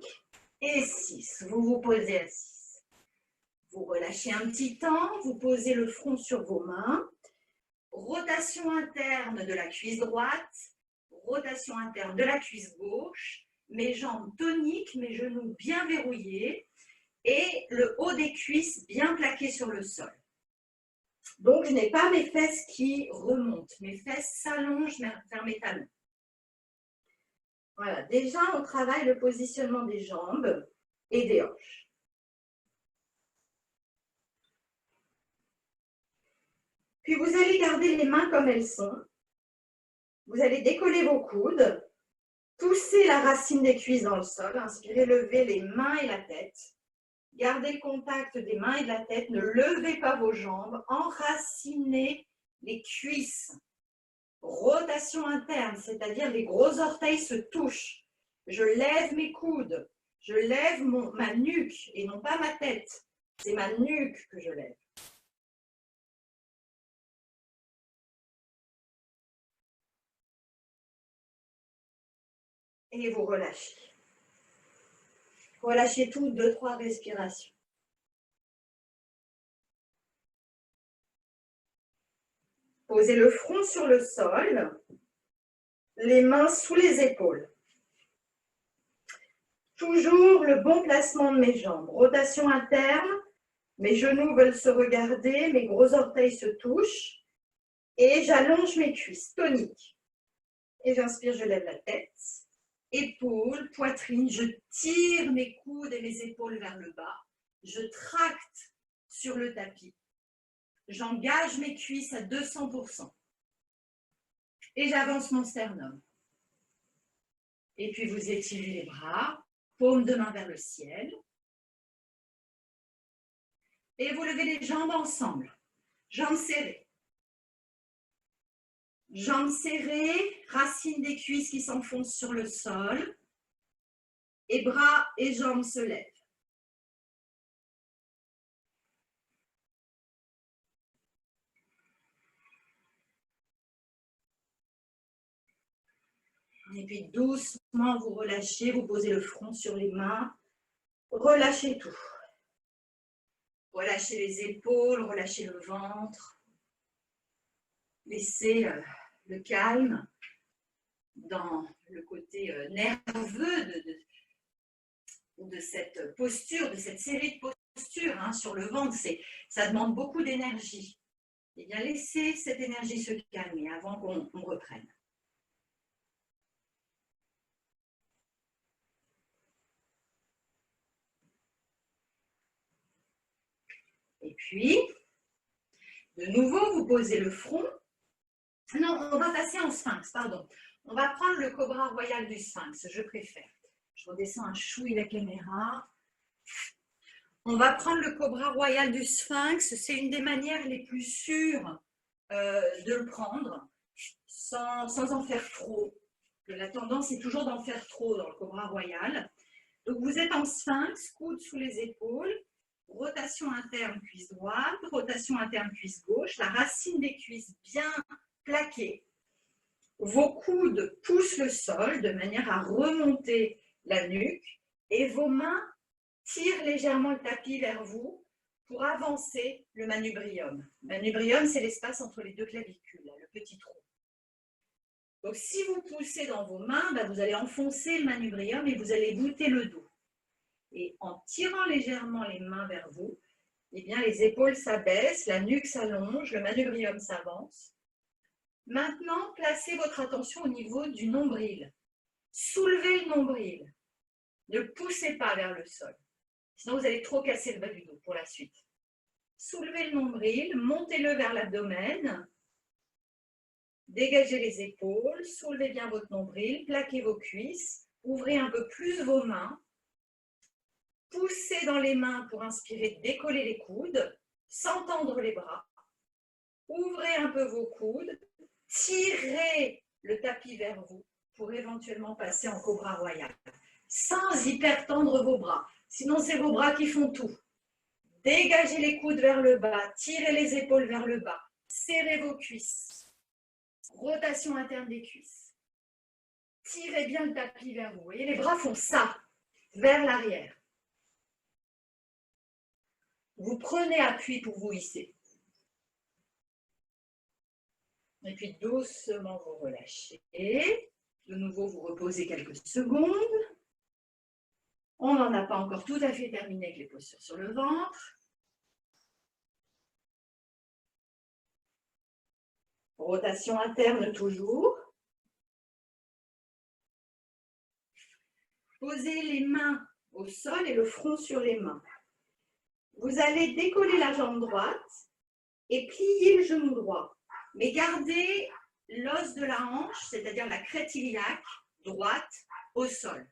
et 6. Vous vous posez assis. Vous relâchez un petit temps, vous posez le front sur vos mains. Rotation interne de la cuisse droite, rotation interne de la cuisse gauche, mes jambes toniques, mes genoux bien verrouillés et le haut des cuisses bien plaqué sur le sol. Donc, je n'ai pas mes fesses qui remontent, mes fesses s'allongent vers mes talons. Voilà, déjà, on travaille le positionnement des jambes et des hanches. Puis, vous allez garder les mains comme elles sont. Vous allez décoller vos coudes, pousser la racine des cuisses dans le sol, inspirez, levez les mains et la tête. Gardez le contact des mains et de la tête, ne levez pas vos jambes, enracinez les cuisses. Rotation interne, c'est-à-dire les gros orteils se touchent. Je lève mes coudes, je lève ma nuque et non pas ma tête. C'est ma nuque que je lève. Et vous relâchez. Relâchez tout, 2-3 respirations. Posez le front sur le sol, les mains sous les épaules. Toujours le bon placement de mes jambes. Rotation interne, mes genoux veulent se regarder, mes gros orteils se touchent et j'allonge mes cuisses, toniques. Et j'inspire, je lève la tête, épaules, poitrine, je tire mes coudes et mes épaules vers le bas, je tracte sur le tapis. J'engage mes cuisses à 200%. Et j'avance mon sternum. Et puis vous étirez les bras, paume de main vers le ciel. Et vous levez les jambes ensemble. Jambes serrées. Jambes serrées, racines des cuisses qui s'enfoncent sur le sol. Et bras et jambes se lèvent. Et puis doucement, vous relâchez, vous posez le front sur les mains. Relâchez tout. Relâchez les épaules, relâchez le ventre. Laissez le calme dans le côté nerveux de cette posture, de cette série de postures hein, sur le ventre. Ça demande beaucoup d'énergie. Eh bien, laissez cette énergie se calmer avant qu'on reprenne. Et puis, de nouveau, vous posez le front. Non, on va passer en sphinx, pardon. On va prendre le cobra royal du sphinx, je préfère. Je redescends un chouï la caméra. On va prendre le cobra royal du sphinx. C'est une des manières les plus sûres de le prendre, sans en faire trop. La tendance est toujours d'en faire trop dans le cobra royal. Donc vous êtes en sphinx, coude sous les épaules, rotation interne cuisse droite, rotation interne cuisse gauche, la racine des cuisses bien plaquée. Vos coudes poussent le sol de manière à remonter la nuque et vos mains tirent légèrement le tapis vers vous pour avancer le manubrium. Le manubrium, c'est l'espace entre les deux clavicules, là, le petit trou. Donc, si vous poussez dans vos mains, vous allez enfoncer le manubrium et vous allez goûter le dos. Et en tirant légèrement les mains vers vous, eh bien, les épaules s'abaissent, la nuque s'allonge, le manubrium s'avance. Maintenant, placez votre attention au niveau du nombril. Soulevez le nombril. Ne poussez pas vers le sol. Sinon, vous allez trop casser le bas du dos pour la suite. Soulevez le nombril, montez-le vers l'abdomen. Dégagez les épaules, soulevez bien votre nombril, plaquez vos cuisses, ouvrez un peu plus vos mains. Poussez dans les mains pour inspirer, décoller les coudes, sans tendre les bras. Ouvrez un peu vos coudes, tirez le tapis vers vous pour éventuellement passer en cobra royal, sans hyper tendre vos bras. Sinon, c'est vos bras qui font tout. Dégagez les coudes vers le bas, tirez les épaules vers le bas, serrez vos cuisses. Rotation interne des cuisses. Tirez bien le tapis vers vous. Et les bras font ça, vers l'arrière. Vous prenez appui pour vous hisser. Et puis doucement vous relâchez. De nouveau, vous reposez quelques secondes. On n'en a pas encore tout à fait terminé avec les postures sur le ventre. Rotation interne toujours. Posez les mains au sol et le front sur les mains. Vous allez décoller la jambe droite et plier le genou droit. Mais gardez l'os de la hanche, c'est-à-dire la crête iliaque droite, au sol.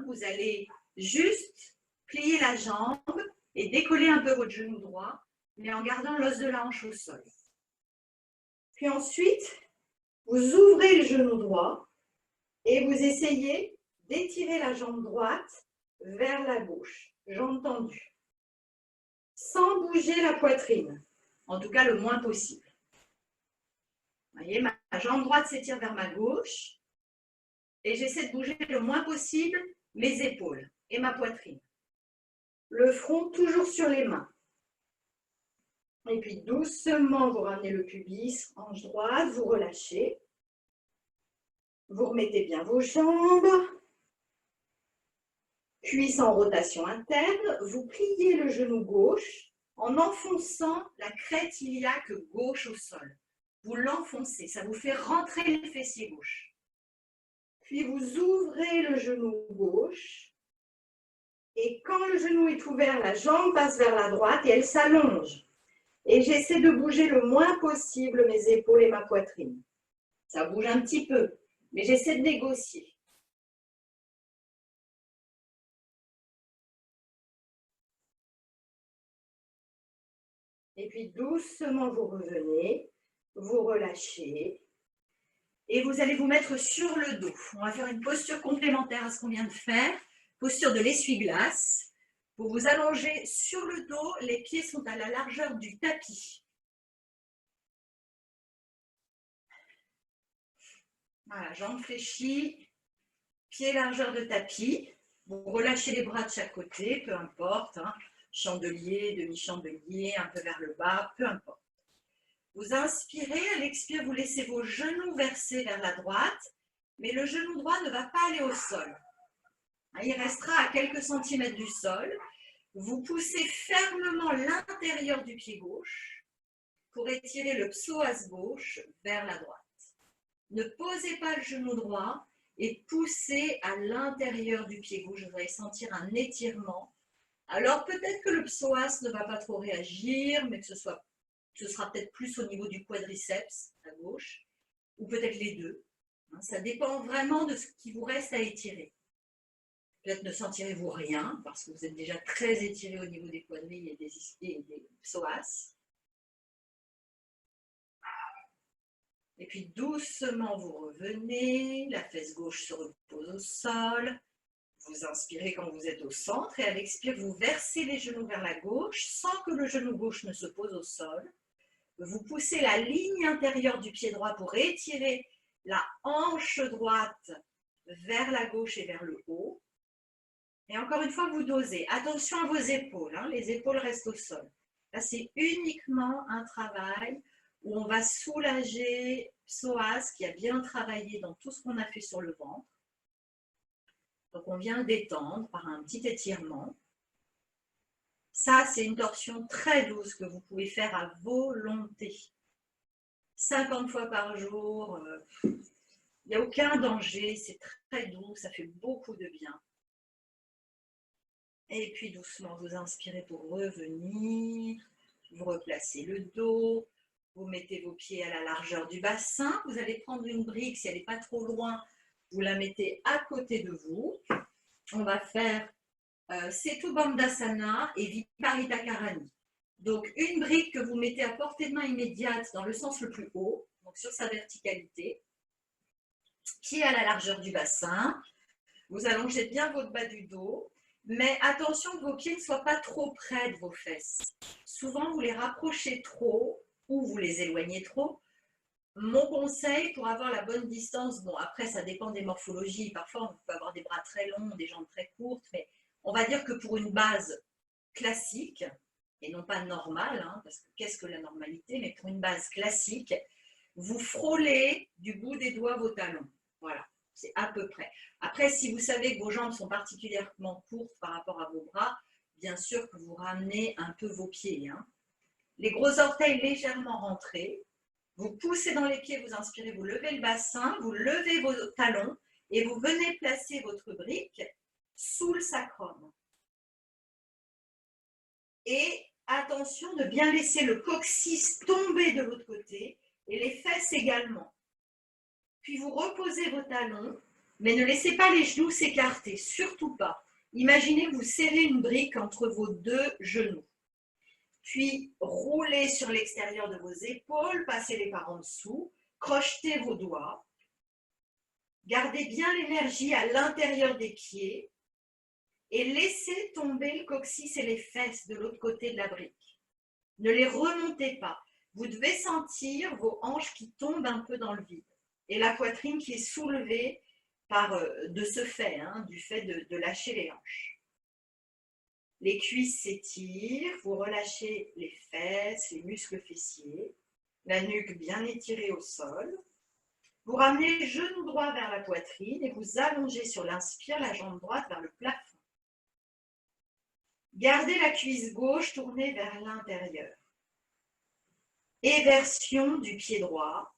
Vous allez juste plier la jambe et décoller un peu votre genou droit, mais en gardant l'os de la hanche au sol. Puis ensuite, vous ouvrez le genou droit et vous essayez d'étirer la jambe droite vers la gauche, jambe tendue, sans bouger la poitrine, en tout cas le moins possible. Vous voyez, ma jambe droite s'étire vers ma gauche et j'essaie de bouger le moins possible mes épaules et ma poitrine. Le front toujours sur les mains. Et puis doucement, vous ramenez le pubis, hanche droite, vous relâchez. Vous remettez bien vos jambes. Cuisse en rotation interne. Vous pliez le genou gauche en enfonçant la crête iliaque gauche au sol. Vous l'enfoncez, ça vous fait rentrer le fessier gauche. Puis vous ouvrez le genou gauche. Et quand le genou est ouvert, la jambe passe vers la droite et elle s'allonge. Et j'essaie de bouger le moins possible mes épaules et ma poitrine. Ça bouge un petit peu, mais j'essaie de négocier. Et puis doucement, vous revenez, vous relâchez. Et vous allez vous mettre sur le dos. On va faire une posture complémentaire à ce qu'on vient de faire. Posture de l'essuie-glace. Vous vous allongez sur le dos, les pieds sont à la largeur du tapis. Voilà, jambes fléchies, pieds largeur de tapis. Vous relâchez les bras de chaque côté, peu importe, hein, chandelier, demi-chandelier, un peu vers le bas, peu importe. Vous inspirez, à l'expire, vous laissez vos genoux verser vers la droite, mais le genou droit ne va pas aller au sol. Il restera à quelques centimètres du sol. Vous poussez fermement l'intérieur du pied gauche pour étirer le psoas gauche vers la droite. Ne posez pas le genou droit et poussez à l'intérieur du pied gauche. Vous allez sentir un étirement. Alors peut-être que le psoas ne va pas trop réagir, mais que ce sera peut-être plus au niveau du quadriceps à gauche, ou peut-être les deux. Ça dépend vraiment de ce qui vous reste à étirer. Peut-être ne sentirez-vous rien, parce que vous êtes déjà très étiré au niveau des quadrilles et des psoas. Et puis doucement, vous revenez, la fesse gauche se repose au sol. Vous inspirez quand vous êtes au centre et à l'expire, vous versez les genoux vers la gauche sans que le genou gauche ne se pose au sol. Vous poussez la ligne intérieure du pied droit pour étirer la hanche droite vers la gauche et vers le haut. Et encore une fois, vous dosez. Attention à vos épaules, hein, les épaules restent au sol. Là, c'est uniquement un travail où on va soulager psoas qui a bien travaillé dans tout ce qu'on a fait sur le ventre. Donc, on vient détendre par un petit étirement. Ça, c'est une torsion très douce que vous pouvez faire à volonté. 50 fois par jour, il n'y a aucun danger, c'est très doux, ça fait beaucoup de bien. Et puis doucement, vous inspirez pour revenir, vous replacez le dos, vous mettez vos pieds à la largeur du bassin, vous allez prendre une brique, si elle n'est pas trop loin, vous la mettez à côté de vous. On va faire Setu Bandhasana et Viparita Karani. Donc une brique que vous mettez à portée de main immédiate dans le sens le plus haut, donc sur sa verticalité, pied à la largeur du bassin, vous allongez bien votre bas du dos, mais attention que vos pieds ne soient pas trop près de vos fesses. Souvent, vous les rapprochez trop ou vous les éloignez trop. Mon conseil pour avoir la bonne distance, bon après ça dépend des morphologies, parfois on peut avoir des bras très longs, des jambes très courtes, mais on va dire que pour une base classique, et non pas normale, hein, parce que qu'est-ce que la normalité, mais pour une base classique, vous frôlez du bout des doigts vos talons. Voilà, c'est à peu près. Après, si vous savez que vos jambes sont particulièrement courtes par rapport à vos bras, bien sûr que vous ramenez un peu vos pieds. Hein. Les gros orteils légèrement rentrés. Vous poussez dans les pieds, vous inspirez, vous levez le bassin, vous levez vos talons et vous venez placer votre brique sous le sacrum. Et attention de bien laisser le coccyx tomber de l'autre côté et les fesses également. Puis vous reposez vos talons, mais ne laissez pas les genoux s'écarter, surtout pas. Imaginez que vous serrez une brique entre vos deux genoux. Puis roulez sur l'extérieur de vos épaules, passez les par en dessous, crochetez vos doigts. Gardez bien l'énergie à l'intérieur des pieds et laissez tomber le coccyx et les fesses de l'autre côté de la brique. Ne les remontez pas. Vous devez sentir vos hanches qui tombent un peu dans le vide et la poitrine qui est soulevée de ce fait, hein, du fait de lâcher les hanches. Les cuisses s'étirent, vous relâchez les fesses, les muscles fessiers, la nuque bien étirée au sol. Vous ramenez le genou droit vers la poitrine et vous allongez sur l'inspire la jambe droite vers le plafond. Gardez la cuisse gauche tournée vers l'intérieur. Éversion du pied droit,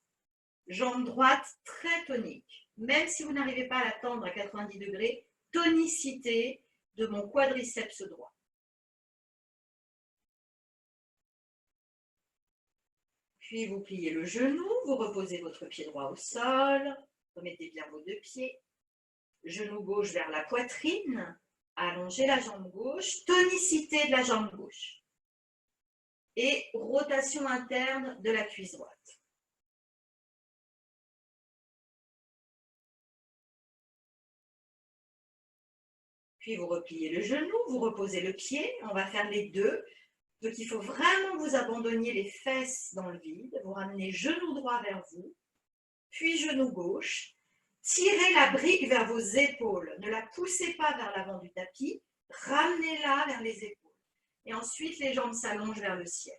jambe droite très tonique. Même si vous n'arrivez pas à la tendre à 90 degrés, tonicité de mon quadriceps droit. Puis vous pliez le genou, vous reposez votre pied droit au sol, remettez bien vos deux pieds, genou gauche vers la poitrine, allongez la jambe gauche, tonicité de la jambe gauche et rotation interne de la cuisse droite. Puis vous repliez le genou, vous reposez le pied, on va faire les deux. Donc il faut vraiment vous abandonner les fesses dans le vide, vous ramenez genou droit vers vous, puis genou gauche, Tirez la brique vers vos épaules. Ne la poussez pas vers l'avant du tapis. Ramenez-la vers les épaules. Et ensuite, les jambes s'allongent vers le ciel.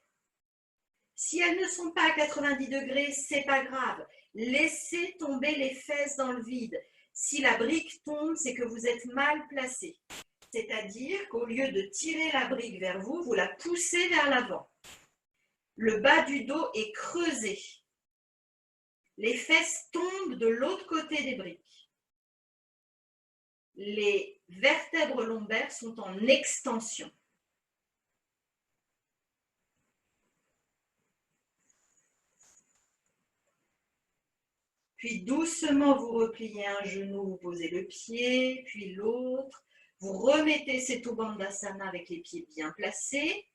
Si elles ne sont pas à 90 degrés, c'est pas grave. Laissez tomber les fesses dans le vide. Si la brique tombe, c'est que vous êtes mal placé. C'est-à-dire qu'au lieu de tirer la brique vers vous, vous la poussez vers l'avant. Le bas du dos est creusé. Les fesses tombent de l'autre côté des briques. Les vertèbres lombaires sont en extension. Puis doucement, vous repliez un genou, vous posez le pied, puis l'autre. Vous remettez Setu Bandhasana avec les pieds bien placés.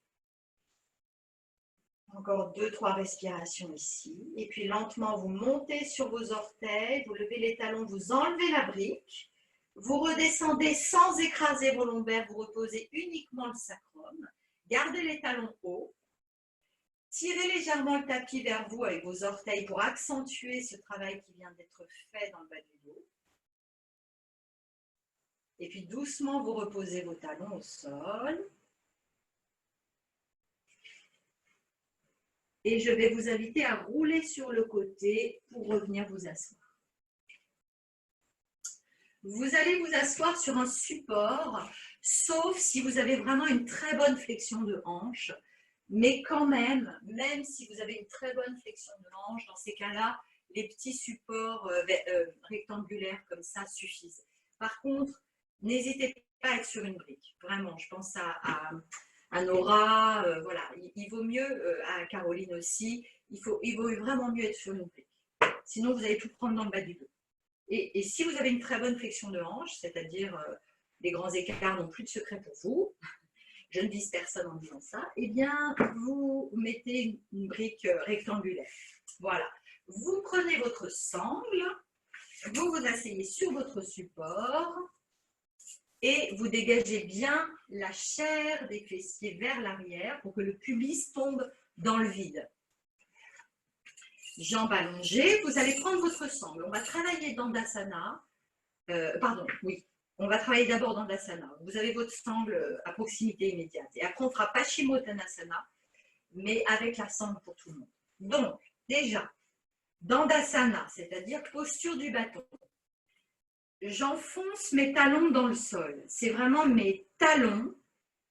Encore 2-3 respirations ici. Et puis lentement, vous montez sur vos orteils, vous levez les talons, vous enlevez la brique. Vous redescendez sans écraser vos lombaires, vous reposez uniquement le sacrum. Gardez les talons hauts. Tirez légèrement le tapis vers vous avec vos orteils pour accentuer ce travail qui vient d'être fait dans le bas du dos. Et puis doucement, vous reposez vos talons au sol. Et je vais vous inviter à rouler sur le côté pour revenir vous asseoir. Vous allez vous asseoir sur un support, sauf si vous avez vraiment une très bonne flexion de hanche. Mais quand même si vous avez une très bonne flexion de hanche, dans ces cas-là, les petits supports rectangulaires comme ça suffisent. Par contre, n'hésitez pas à être sur une brique. Vraiment, je pense à Nora, voilà. Il vaut mieux, à Caroline aussi, il vaut vraiment mieux être sur une brique. Sinon, vous allez tout prendre dans le bas du dos. Et si vous avez une très bonne flexion de hanche, c'est-à-dire les grands écarts n'ont plus de secret pour vous, je ne vise personne en disant ça, eh bien, vous mettez une brique rectangulaire. Voilà. Vous prenez votre sangle, vous vous asseyez sur votre support et vous dégagez bien la chair des fessiers vers l'arrière pour que le pubis tombe dans le vide. Jambes allongées, vous allez prendre votre sangle. On va travailler Dandasana. On va travailler d'abord Dandasana. Vous avez votre sangle à proximité immédiate. Et après, on fera Paschimottanasana, mais avec la sangle pour tout le monde. Donc, déjà, Dandasana, c'est-à-dire posture du bâton. J'enfonce mes talons dans le sol. C'est vraiment mes talons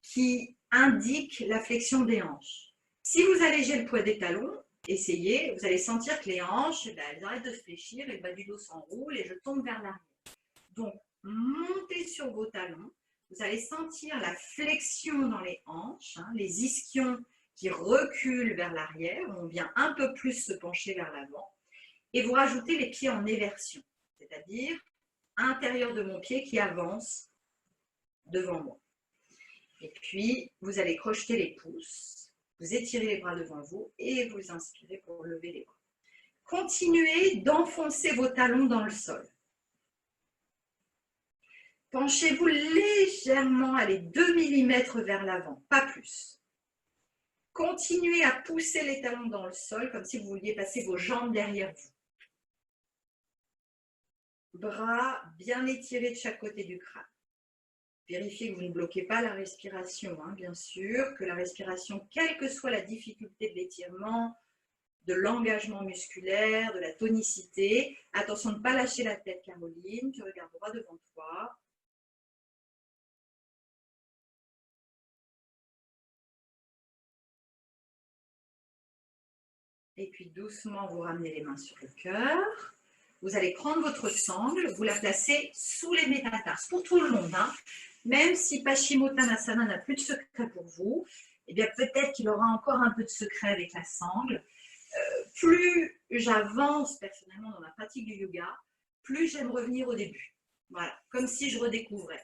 qui indiquent la flexion des hanches. Si vous allégez le poids des talons, essayez, vous allez sentir que les hanches, elles arrêtent de se fléchir et le bas du dos s'enroule et je tombe vers l'arrière. Donc, montez sur vos talons. Vous allez sentir la flexion dans les hanches, les ischions qui reculent vers l'arrière, on vient un peu plus se pencher vers l'avant. Et vous rajoutez les pieds en éversion, c'est-à-dire intérieur de mon pied qui avance devant moi. Et puis, vous allez crocheter les pouces, vous étirez les bras devant vous et vous inspirez pour lever les bras. Continuez d'enfoncer vos talons dans le sol. Penchez-vous légèrement, allez 2 mm vers l'avant, pas plus. Continuez à pousser les talons dans le sol comme si vous vouliez passer vos jambes derrière vous. Bras bien étirés de chaque côté du crâne. Vérifiez que vous ne bloquez pas la respiration, bien sûr, que la respiration, quelle que soit la difficulté de l'étirement, de l'engagement musculaire, de la tonicité. Attention de ne pas lâcher la tête, Caroline, tu regardes droit devant toi. Et puis doucement, vous ramenez les mains sur le cœur. Vous allez prendre votre sangle, vous la placez sous les métatarses, pour tout le monde. Même si Paschimottanasana n'a plus de secret pour vous, eh bien peut-être qu'il aura encore un peu de secret avec la sangle. Plus j'avance personnellement dans ma pratique du yoga, plus j'aime revenir au début. Voilà, comme si je redécouvrais.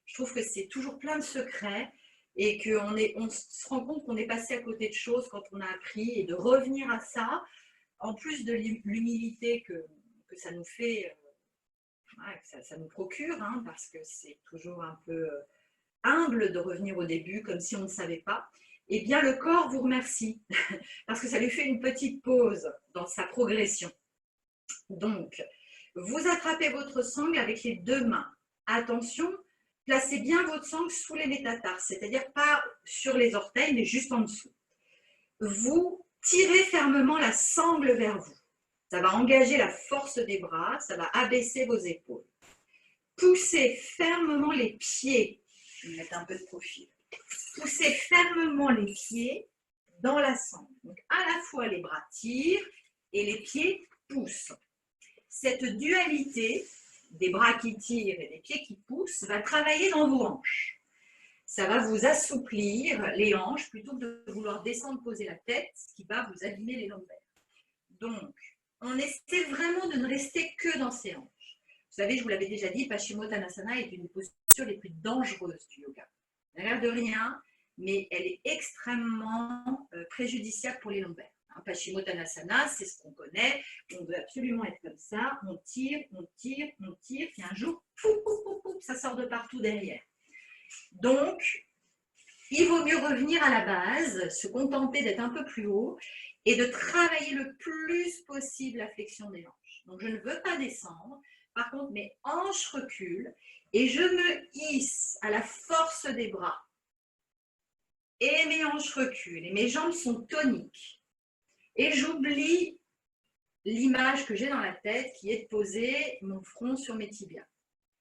Je trouve que c'est toujours plein de secrets et qu'on se rend compte qu'on est passé à côté de choses quand on a appris et de revenir à ça, en plus de l'humilité que ça nous fait, ça nous procure, parce que c'est toujours un peu humble de revenir au début comme si on ne savait pas. Eh bien, le corps vous remercie parce que ça lui fait une petite pause dans sa progression. Donc, Vous attrapez votre sangle avec les deux mains. Attention, placez bien votre sangle sous les métatarses, c'est-à-dire pas sur les orteils, mais juste en dessous. Vous tirez fermement la sangle vers vous. Ça va engager la force des bras, ça va abaisser vos épaules. Poussez fermement les pieds. Je vais mettre un peu de profil. Poussez fermement les pieds dans la sangle. Donc, à la fois, les bras tirent et les pieds poussent. Cette dualité des bras qui tirent et des pieds qui poussent va travailler dans vos hanches. Ça va vous assouplir les hanches plutôt que de vouloir descendre, poser la tête, ce qui va vous abîmer les lombaires. Donc, on essaie vraiment de ne rester que dans ces hanches. Vous savez, je vous l'avais déjà dit, Paschimottanasana est une des postures les plus dangereuses du yoga. Elle n'a l'air de rien, mais elle est extrêmement préjudiciable pour les lombaires. Paschimottanasana, c'est ce qu'on connaît, on veut absolument être comme ça, on tire, on tire, on tire, puis un jour, pouf, pouf, pouf, pouf, ça sort de partout derrière. Donc, il vaut mieux revenir à la base, se contenter d'être un peu plus haut et de travailler le plus possible la flexion des hanches. Donc, je ne veux pas descendre. Par contre, mes hanches reculent et je me hisse à la force des bras. Et mes hanches reculent et mes jambes sont toniques. Et j'oublie l'image que j'ai dans la tête qui est de poser mon front sur mes tibias.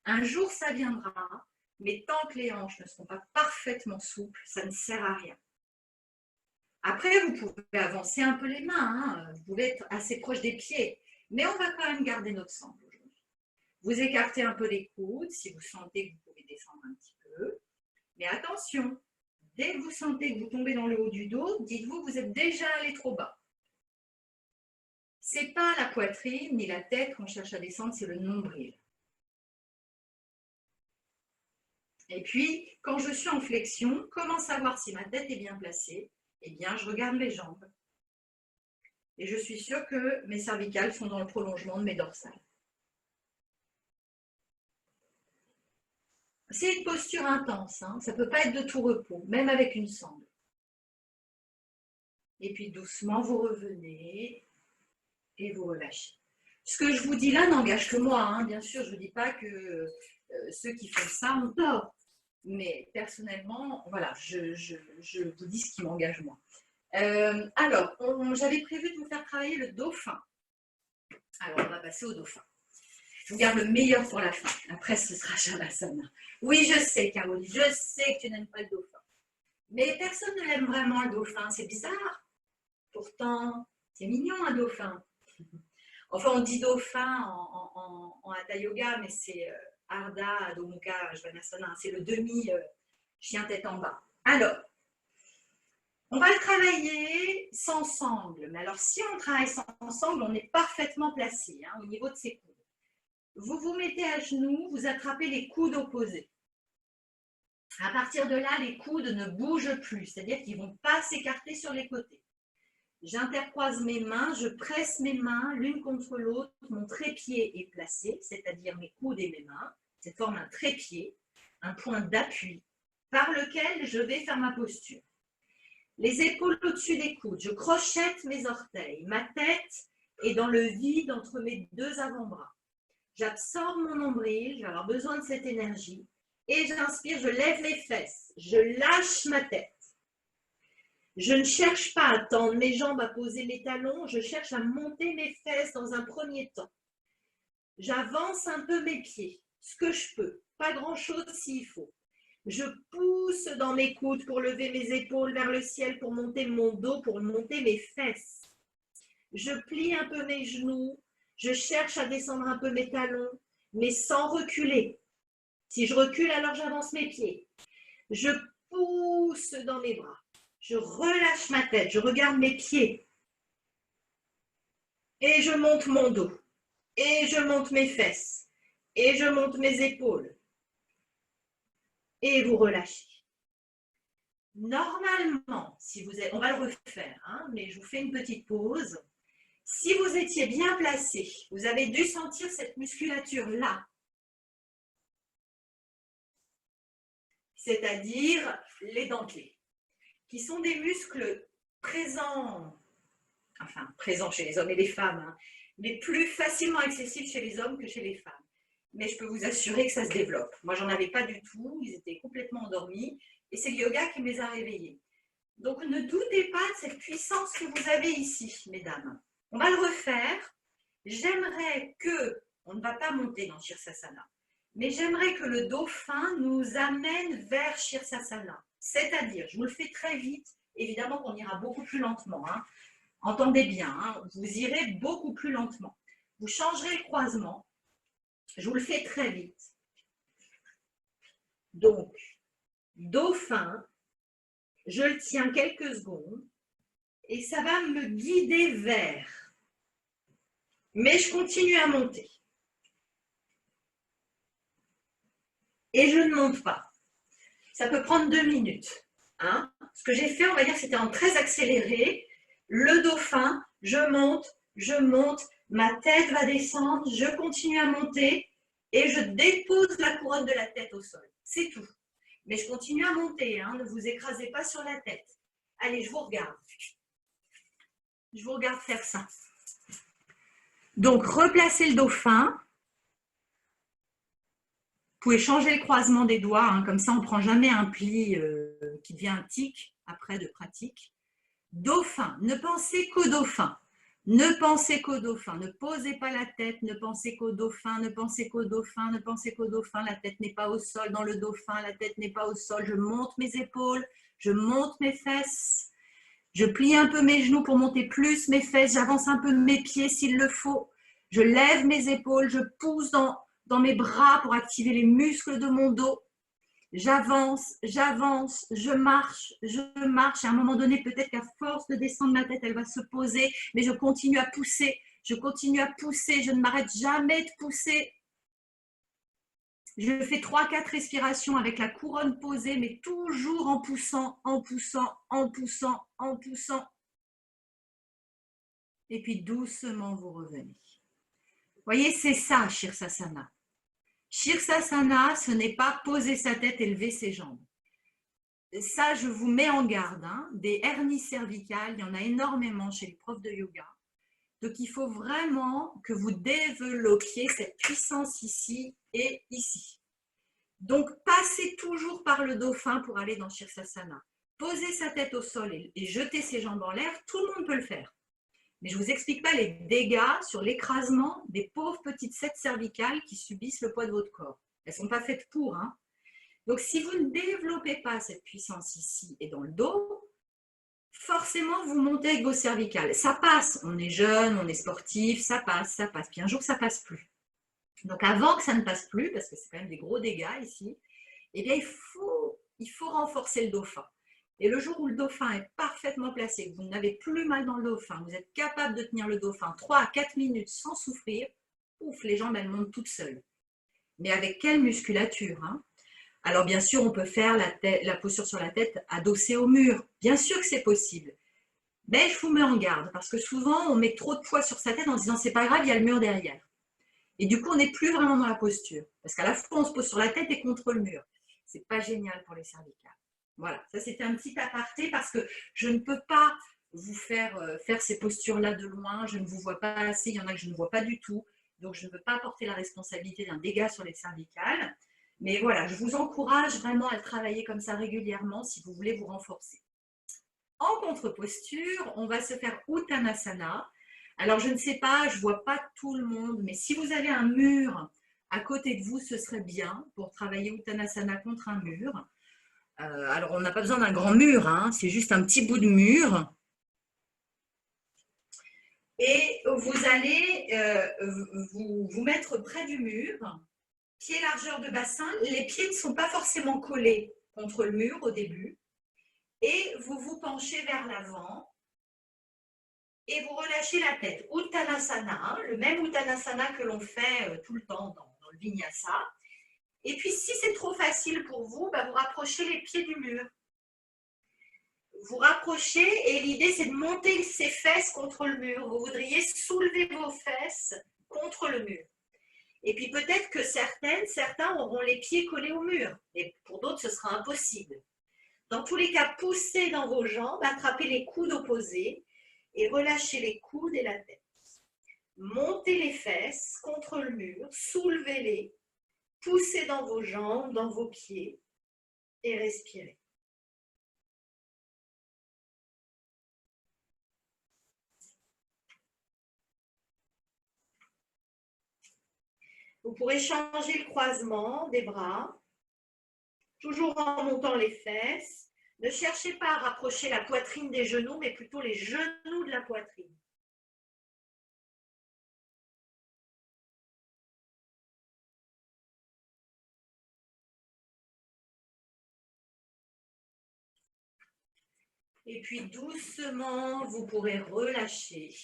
Un jour, ça viendra, mais tant que les hanches ne seront pas parfaitement souples, ça ne sert à rien. Après, vous pouvez avancer un peu les mains, vous pouvez être assez proche des pieds, mais on va quand même garder notre sangle aujourd'hui. Vous écartez un peu les coudes, si vous sentez que vous pouvez descendre un petit peu. Mais attention, dès que vous sentez que vous tombez dans le haut du dos, dites-vous que vous êtes déjà allé trop bas. Ce n'est pas la poitrine ni la tête qu'on cherche à descendre, c'est le nombril. Et puis, quand je suis en flexion, comment savoir si ma tête est bien placée? Eh bien, je regarde mes jambes. Et je suis sûre que mes cervicales sont dans le prolongement de mes dorsales. C'est une posture intense, hein. Ça ne peut pas être de tout repos, même avec une sangle. Et puis doucement, vous revenez et vous relâchez. Ce que je vous dis là n'engage que moi, hein. Bien sûr, je ne vous dis pas que ceux qui font ça ont tort. Mais personnellement, voilà, je vous dis ce qui m'engage moi. Alors, j'avais prévu de vous faire travailler le dauphin. Alors, on va passer au dauphin. Je vous garde le meilleur pour la fin. Après, ce sera Shavasana. Oui, je sais, Caroline, je sais que tu n'aimes pas le dauphin. Mais personne ne l'aime vraiment, le dauphin. C'est bizarre. Pourtant, c'est mignon, un dauphin. Enfin, on dit dauphin en Hatha Yoga, mais c'est Ardha, Adho Mukha, Svanasana. C'est le demi-chien tête en bas. Alors, on va le travailler sans sangle. Mais alors, si on travaille sans sangle, on est parfaitement placé hein, au niveau de ses coudes. Vous vous mettez à genoux, vous attrapez les coudes opposés. À partir de là, les coudes ne bougent plus, c'est-à-dire qu'ils ne vont pas s'écarter sur les côtés. J'intercroise mes mains, je presse mes mains l'une contre l'autre, mon trépied est placé, c'est-à-dire mes coudes et mes mains. Ça forme un trépied, un point d'appui par lequel je vais faire ma posture. Les épaules au-dessus des coudes, je crochette mes orteils, ma tête est dans le vide entre mes deux avant-bras. J'absorbe mon nombril, je vais avoir besoin de cette énergie. Et j'inspire, je lève mes fesses, je lâche ma tête. Je ne cherche pas à tendre mes jambes, à poser mes talons, je cherche à monter mes fesses dans un premier temps. J'avance un peu mes pieds, ce que je peux, pas grand-chose s'il faut. Je pousse dans mes coudes pour lever mes épaules vers le ciel, pour monter mon dos, pour monter mes fesses. Je plie un peu mes genoux, je cherche à descendre un peu mes talons, mais sans reculer. Si je recule, alors j'avance mes pieds. Je pousse dans mes bras. Je relâche ma tête. Je regarde mes pieds. Et je monte mon dos. Et je monte mes fesses. Et je monte mes épaules. Et vous relâchez. Normalement, si vous êtes, on va le refaire, hein, mais je vous fais une petite pause. Si vous étiez bien placé, vous avez dû sentir cette musculature-là. C'est-à-dire les dentelés, qui sont des muscles présents enfin présent chez les hommes et les femmes, hein, mais plus facilement accessible chez les hommes que chez les femmes. Mais je peux vous assurer que ça se développe. Moi, j'en avais pas du tout, ils étaient complètement endormis, et c'est le yoga qui me les a réveillés. Donc, ne doutez pas de cette puissance que vous avez ici, mesdames. On va le refaire. J'aimerais que, on ne va pas monter dans Shirsasana, mais j'aimerais que le dauphin nous amène vers Shirsasana. C'est-à-dire, je vous le fais très vite, évidemment qu'on ira beaucoup plus lentement. Hein. Entendez bien, hein, vous irez beaucoup plus lentement. Vous changerez le croisement. Je vous le fais très vite. Donc, dauphin, je le tiens quelques secondes et ça va me guider vers. Mais je continue à monter. Et je ne monte pas. Ça peut prendre 2 minutes. Hein. Ce que j'ai fait, on va dire que c'était en très accéléré. Le dauphin, je monte, ma tête va descendre, je continue à monter et je dépose la couronne de la tête au sol. C'est tout. Mais je continue à monter, hein, ne vous écrasez pas sur la tête. Allez, je vous regarde. Je vous regarde faire ça. Donc, replacez le dauphin. Vous pouvez changer le croisement des doigts, hein, comme ça on ne prend jamais un pli qui devient un tic après de pratique. Dauphin, ne pensez qu'au dauphin. Ne pensez qu'au dauphin. Ne posez pas la tête, ne pensez qu'au dauphin, ne pensez qu'au dauphin, ne pensez qu'au dauphin. La tête n'est pas au sol dans le dauphin, la tête n'est pas au sol. Je monte mes épaules, je monte mes fesses. Je plie un peu mes genoux pour monter plus mes fesses. J'avance un peu mes pieds s'il le faut. Je lève mes épaules, je pousse dans mes bras pour activer les muscles de mon dos. J'avance, je marche. Et à un moment donné, peut-être qu'à force de descendre ma tête, elle va se poser, mais je continue à pousser, je ne m'arrête jamais de pousser. Je fais 3-4 respirations avec la couronne posée, mais toujours en poussant. Et puis doucement, vous revenez. Vous voyez, c'est ça, Shirsasana. Shirsasana, ce n'est pas poser sa tête et lever ses jambes. Ça, je vous mets en garde. Hein, des hernies cervicales, il y en a énormément chez les profs de yoga. Donc, il faut vraiment que vous développiez cette puissance ici et ici. Donc, passez toujours par le dauphin pour aller dans Shirsasana. Poser sa tête au sol et jeter ses jambes en l'air, tout le monde peut le faire. Mais je ne vous explique pas les dégâts sur l'écrasement des pauvres petites sètes cervicales qui subissent le poids de votre corps. Elles ne sont pas faites pour. Hein. Donc, si vous ne développez pas cette puissance ici et dans le dos, forcément, vous montez avec vos cervicales. Ça passe. On est jeune, on est sportif, ça passe. Puis un jour, ça ne passe plus. Donc, avant que ça ne passe plus, parce que c'est quand même des gros dégâts ici, eh bien, il faut renforcer le dauphin. Et le jour où le dauphin est parfaitement placé, que vous n'avez plus mal dans le dauphin, vous êtes capable de tenir le dauphin 3 à 4 minutes sans souffrir, ouf, les jambes, elles montent toutes seules. Mais avec quelle musculature, hein? Alors, bien sûr, on peut faire la posture sur la tête adossée au mur. Bien sûr que c'est possible. Mais je vous mets en garde, parce que souvent, on met trop de poids sur sa tête en disant, c'est pas grave, il y a le mur derrière. Et du coup, on n'est plus vraiment dans la posture. Parce qu'à la fois, on se pose sur la tête et contre le mur. C'est pas génial pour les cervicales. Voilà, ça c'était un petit aparté parce que je ne peux pas vous faire ces postures-là de loin. Je ne vous vois pas assez, il y en a que je ne vois pas du tout. Donc, je ne peux pas porter la responsabilité d'un dégât sur les cervicales. Mais voilà, je vous encourage vraiment à travailler comme ça régulièrement si vous voulez vous renforcer. En contre-posture, on va se faire Uttanasana. Alors, je ne sais pas, je ne vois pas tout le monde, mais si vous avez un mur à côté de vous, ce serait bien pour travailler Uttanasana contre un mur. Alors, on n'a pas besoin d'un grand mur, hein, c'est juste un petit bout de mur. Et vous allez vous mettre près du mur, pied largeur de bassin. Les pieds ne sont pas forcément collés contre le mur au début. Et vous vous penchez vers l'avant. Et vous relâchez la tête. Uttanasana, le même Uttanasana que l'on fait tout le temps dans le Vinyasa. Et puis, si c'est trop facile pour vous, vous rapprochez les pieds du mur. Vous rapprochez et l'idée, c'est de monter ses fesses contre le mur. Vous voudriez soulever vos fesses contre le mur. Et puis, peut-être que certains auront les pieds collés au mur. Et pour d'autres, ce sera impossible. Dans tous les cas, poussez dans vos jambes, attrapez les coudes opposés. et relâchez les coudes et la tête. Montez les fesses contre le mur, soulevez-les, poussez dans vos jambes, dans vos pieds et respirez. Vous pourrez changer le croisement des bras, toujours en montant les fesses. Ne cherchez pas à rapprocher la poitrine des genoux, mais plutôt les genoux de la poitrine. Et puis doucement, vous pourrez relâcher.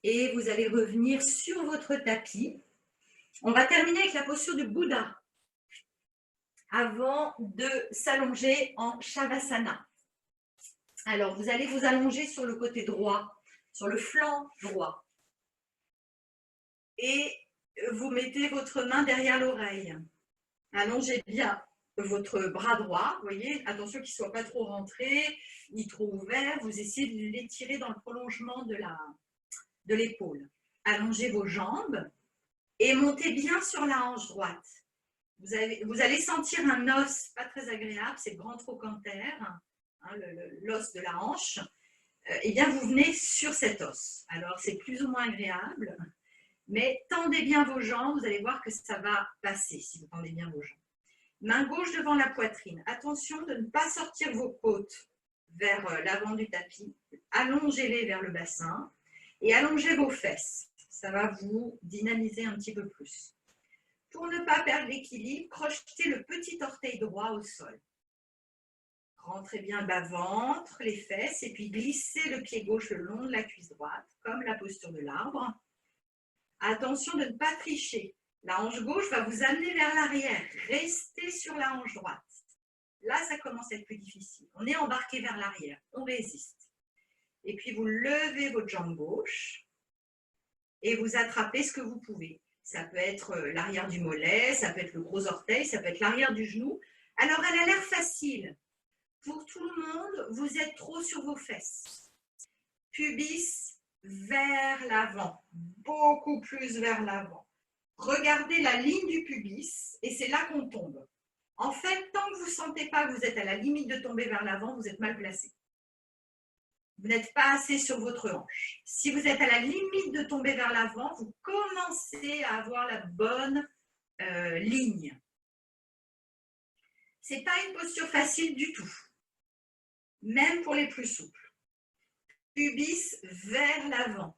Et vous allez revenir sur votre tapis. On va terminer avec la posture du Bouddha avant de s'allonger en Shavasana. Alors, vous allez vous allonger sur le côté droit, sur le flanc droit. Et vous mettez votre main derrière l'oreille. Allongez bien votre bras droit, vous voyez, attention qu'il ne soit pas trop rentré, ni trop ouvert. Vous essayez de l'étirer dans le prolongement de l'épaule. Allongez vos jambes et montez bien sur la hanche droite. Vous allez sentir un os pas très agréable, c'est le grand trochanter, hein, l'os de la hanche. Eh bien, vous venez sur cet os. Alors, c'est plus ou moins agréable, mais tendez bien vos jambes, vous allez voir que ça va passer si vous tendez bien vos jambes. Main gauche devant la poitrine. Attention de ne pas sortir vos côtes vers l'avant du tapis. Allongez-les vers le bassin et allongez vos fesses. Ça va vous dynamiser un petit peu plus. Pour ne pas perdre l'équilibre, crochetez le petit orteil droit au sol. Rentrez bien le bas-ventre, les fesses, et puis glissez le pied gauche le long de la cuisse droite, comme la posture de l'arbre. Attention de ne pas tricher. La hanche gauche va vous amener vers l'arrière. Restez sur la hanche droite. Là, ça commence à être plus difficile. On est embarqué vers l'arrière. On résiste. Et puis, vous levez votre jambe gauche et vous attrapez ce que vous pouvez. Ça peut être l'arrière du mollet, ça peut être le gros orteil, ça peut être l'arrière du genou. Alors, elle a l'air facile. Pour tout le monde, vous êtes trop sur vos fesses. Pubis vers l'avant, beaucoup plus vers l'avant. Regardez la ligne du pubis et c'est là qu'on tombe. En fait, tant que vous ne sentez pas que vous êtes à la limite de tomber vers l'avant, vous êtes mal placé. Vous n'êtes pas assez sur votre hanche. Si vous êtes à la limite de tomber vers l'avant, vous commencez à avoir la bonne ligne. Ce n'est pas une posture facile du tout, même pour les plus souples. Pubis vers l'avant.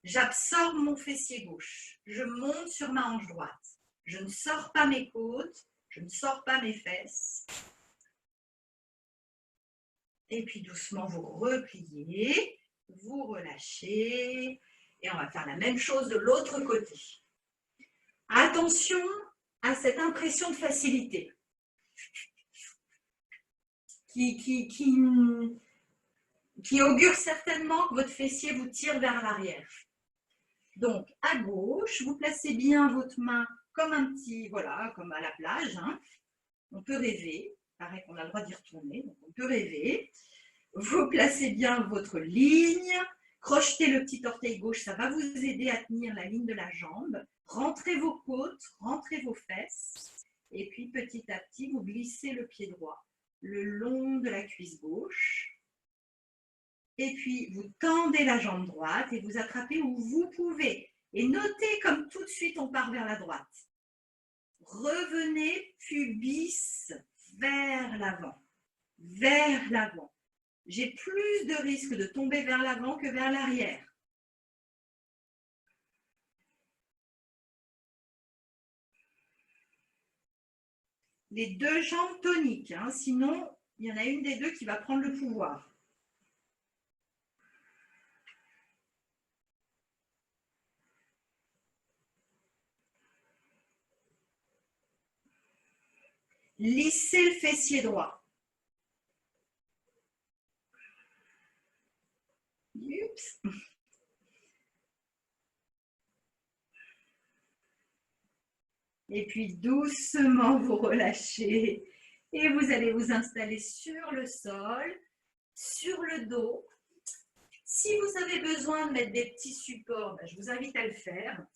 J'absorbe mon fessier gauche. Je monte sur ma hanche droite. Je ne sors pas mes côtes. Je ne sors pas mes fesses. Et puis doucement, vous repliez. Vous relâchez. Et on va faire la même chose de l'autre côté. Attention à cette impression de facilité qui augure certainement que votre fessier vous tire vers l'arrière. Donc, à gauche, vous placez bien votre main comme un petit, voilà, comme à la plage. Hein. On peut rêver. Pareil qu'on a le droit d'y retourner, donc on peut rêver. Vous placez bien votre ligne. Crochetez le petit orteil gauche, ça va vous aider à tenir la ligne de la jambe. Rentrez vos côtes, rentrez vos fesses. Et puis, petit à petit, vous glissez le pied droit le long de la cuisse gauche. Et puis, vous tendez la jambe droite et vous attrapez où vous pouvez. Et notez comme tout de suite, on part vers la droite. Revenez pubis vers l'avant. Vers l'avant. J'ai plus de risque de tomber vers l'avant que vers l'arrière. Les deux jambes toniques, hein, sinon, il y en a une des deux qui va prendre le pouvoir. Lissez le fessier droit. Oups. Et puis doucement vous relâchez Et vous allez vous installer sur le sol, sur le dos. Si vous avez besoin de mettre des petits supports, je vous invite à le faire.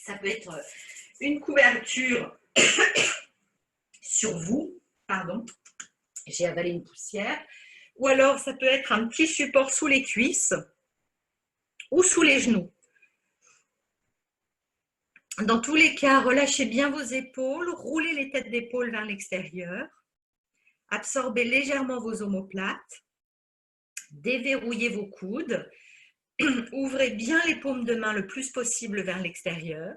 Ça peut être une couverture sur vous, pardon, j'ai avalé une poussière, ou alors ça peut être un petit support sous les cuisses ou sous les genoux. Dans tous les cas, relâchez bien vos épaules, roulez les têtes d'épaule vers l'extérieur, absorbez légèrement vos omoplates, déverrouillez vos coudes, ouvrez bien les paumes de main le plus possible vers l'extérieur,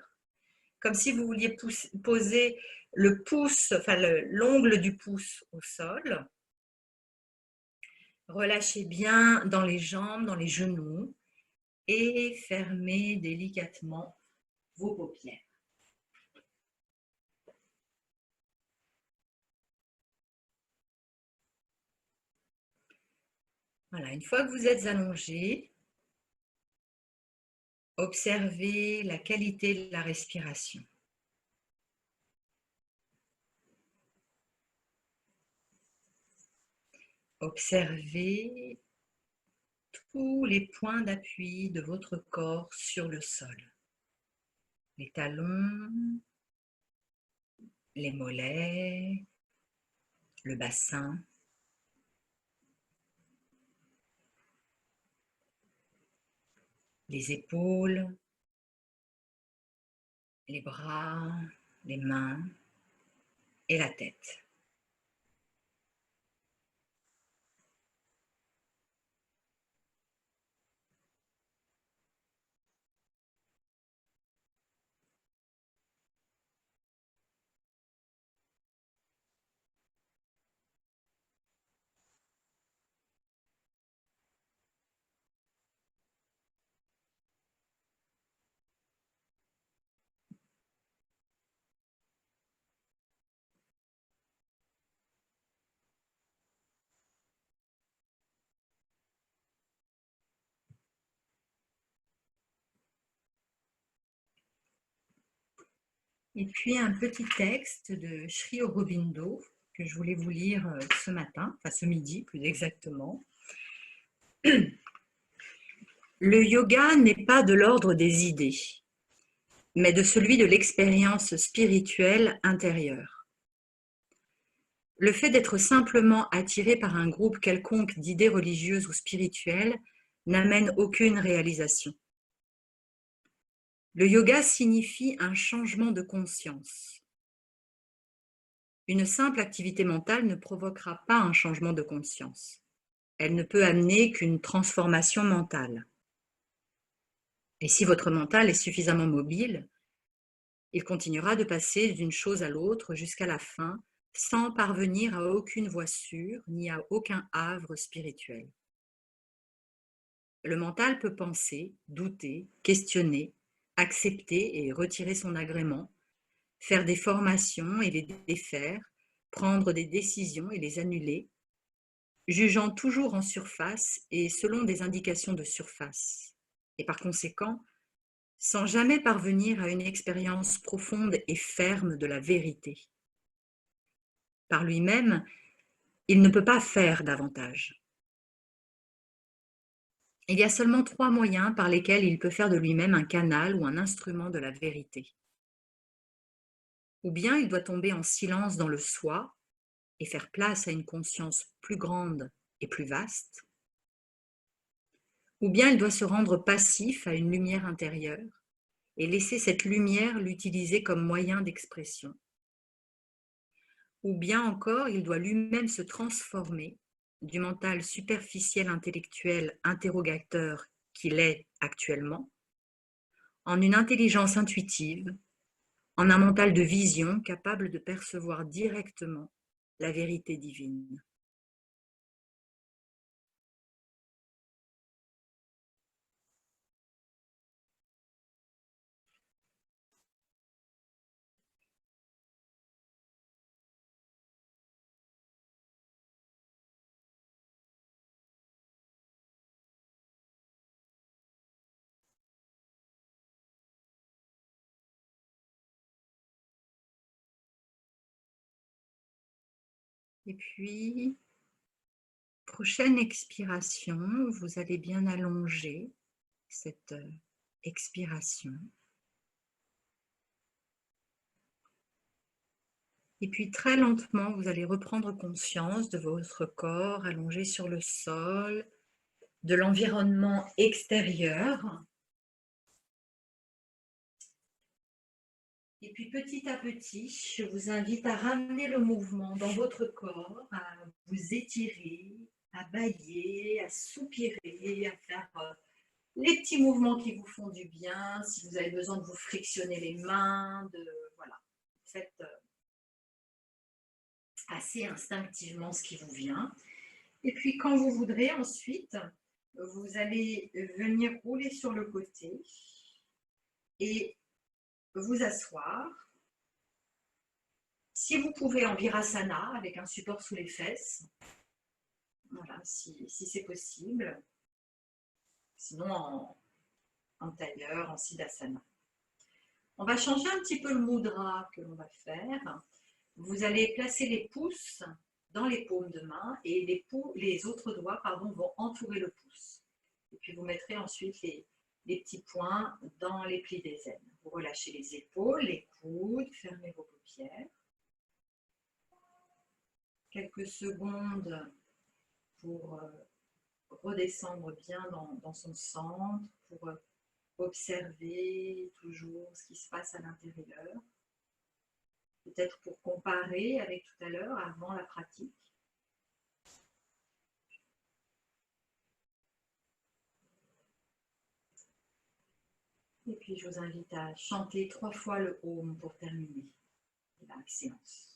comme si vous vouliez poser le pouce, enfin l'ongle du pouce au sol. Relâchez bien dans les jambes, dans les genoux et fermez délicatement vos paupières. Voilà, une fois que vous êtes allongé, observez la qualité de la respiration. Observez tous les points d'appui de votre corps sur le sol. Les talons, les mollets, le bassin. Les épaules, les bras, les mains et la tête. Et puis un petit texte de Sri Aurobindo que je voulais vous lire ce matin, enfin ce midi plus exactement. Le yoga n'est pas de l'ordre des idées, mais de celui de l'expérience spirituelle intérieure. Le fait d'être simplement attiré par un groupe quelconque d'idées religieuses ou spirituelles n'amène aucune réalisation. Le yoga signifie un changement de conscience. Une simple activité mentale ne provoquera pas un changement de conscience. Elle ne peut amener qu'une transformation mentale. Et si votre mental est suffisamment mobile, il continuera de passer d'une chose à l'autre jusqu'à la fin, sans parvenir à aucune voie sûre ni à aucun havre spirituel. Le mental peut penser, douter, questionner, accepter et retirer son agrément, faire des formations et les défaire, prendre des décisions et les annuler, jugeant toujours en surface et selon des indications de surface, et par conséquent, sans jamais parvenir à une expérience profonde et ferme de la vérité. Par lui-même, il ne peut pas faire davantage. Il y a seulement 3 moyens par lesquels il peut faire de lui-même un canal ou un instrument de la vérité. Ou bien il doit tomber en silence dans le soi et faire place à une conscience plus grande et plus vaste, ou bien il doit se rendre passif à une lumière intérieure et laisser cette lumière l'utiliser comme moyen d'expression. Ou bien encore, il doit lui-même se transformer du mental superficiel intellectuel interrogateur qu'il est actuellement en une intelligence intuitive, en un mental de vision capable de percevoir directement la vérité divine. Et puis, prochaine expiration, vous allez bien allonger cette expiration. Et puis très lentement, vous allez reprendre conscience de votre corps allongé sur le sol, de l'environnement extérieur. Et puis petit à petit, je vous invite à ramener le mouvement dans votre corps, à vous étirer, à bâiller, à soupirer, à faire les petits mouvements qui vous font du bien. Si vous avez besoin de vous frictionner les mains, voilà, faites assez instinctivement ce qui vous vient. Et puis quand vous voudrez ensuite, vous allez venir rouler sur le côté et vous asseoir. Si vous pouvez en virasana avec un support sous les fesses, voilà, si c'est possible. Sinon en tailleur, en siddhasana. On va changer un petit peu le mudra que l'on va faire. Vous allez placer les pouces dans les paumes de main et les autres doigts vont entourer le pouce. Et puis vous mettrez ensuite les petits poings dans les plis des aines. Vous relâchez les épaules, les coudes, fermez vos paupières. Quelques secondes pour redescendre bien dans son centre, pour observer toujours ce qui se passe à l'intérieur. Peut-être pour comparer avec tout à l'heure, avant la pratique. Et puis je vous invite à chanter 3 fois le Om pour terminer la séance.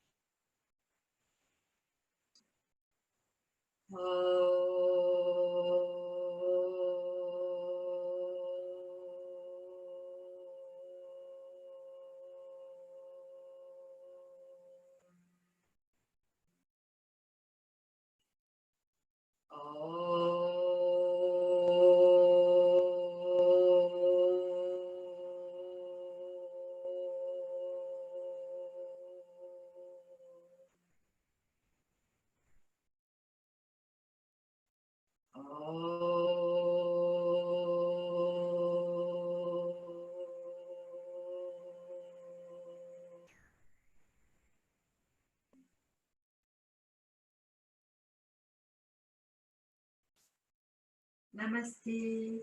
Namasté.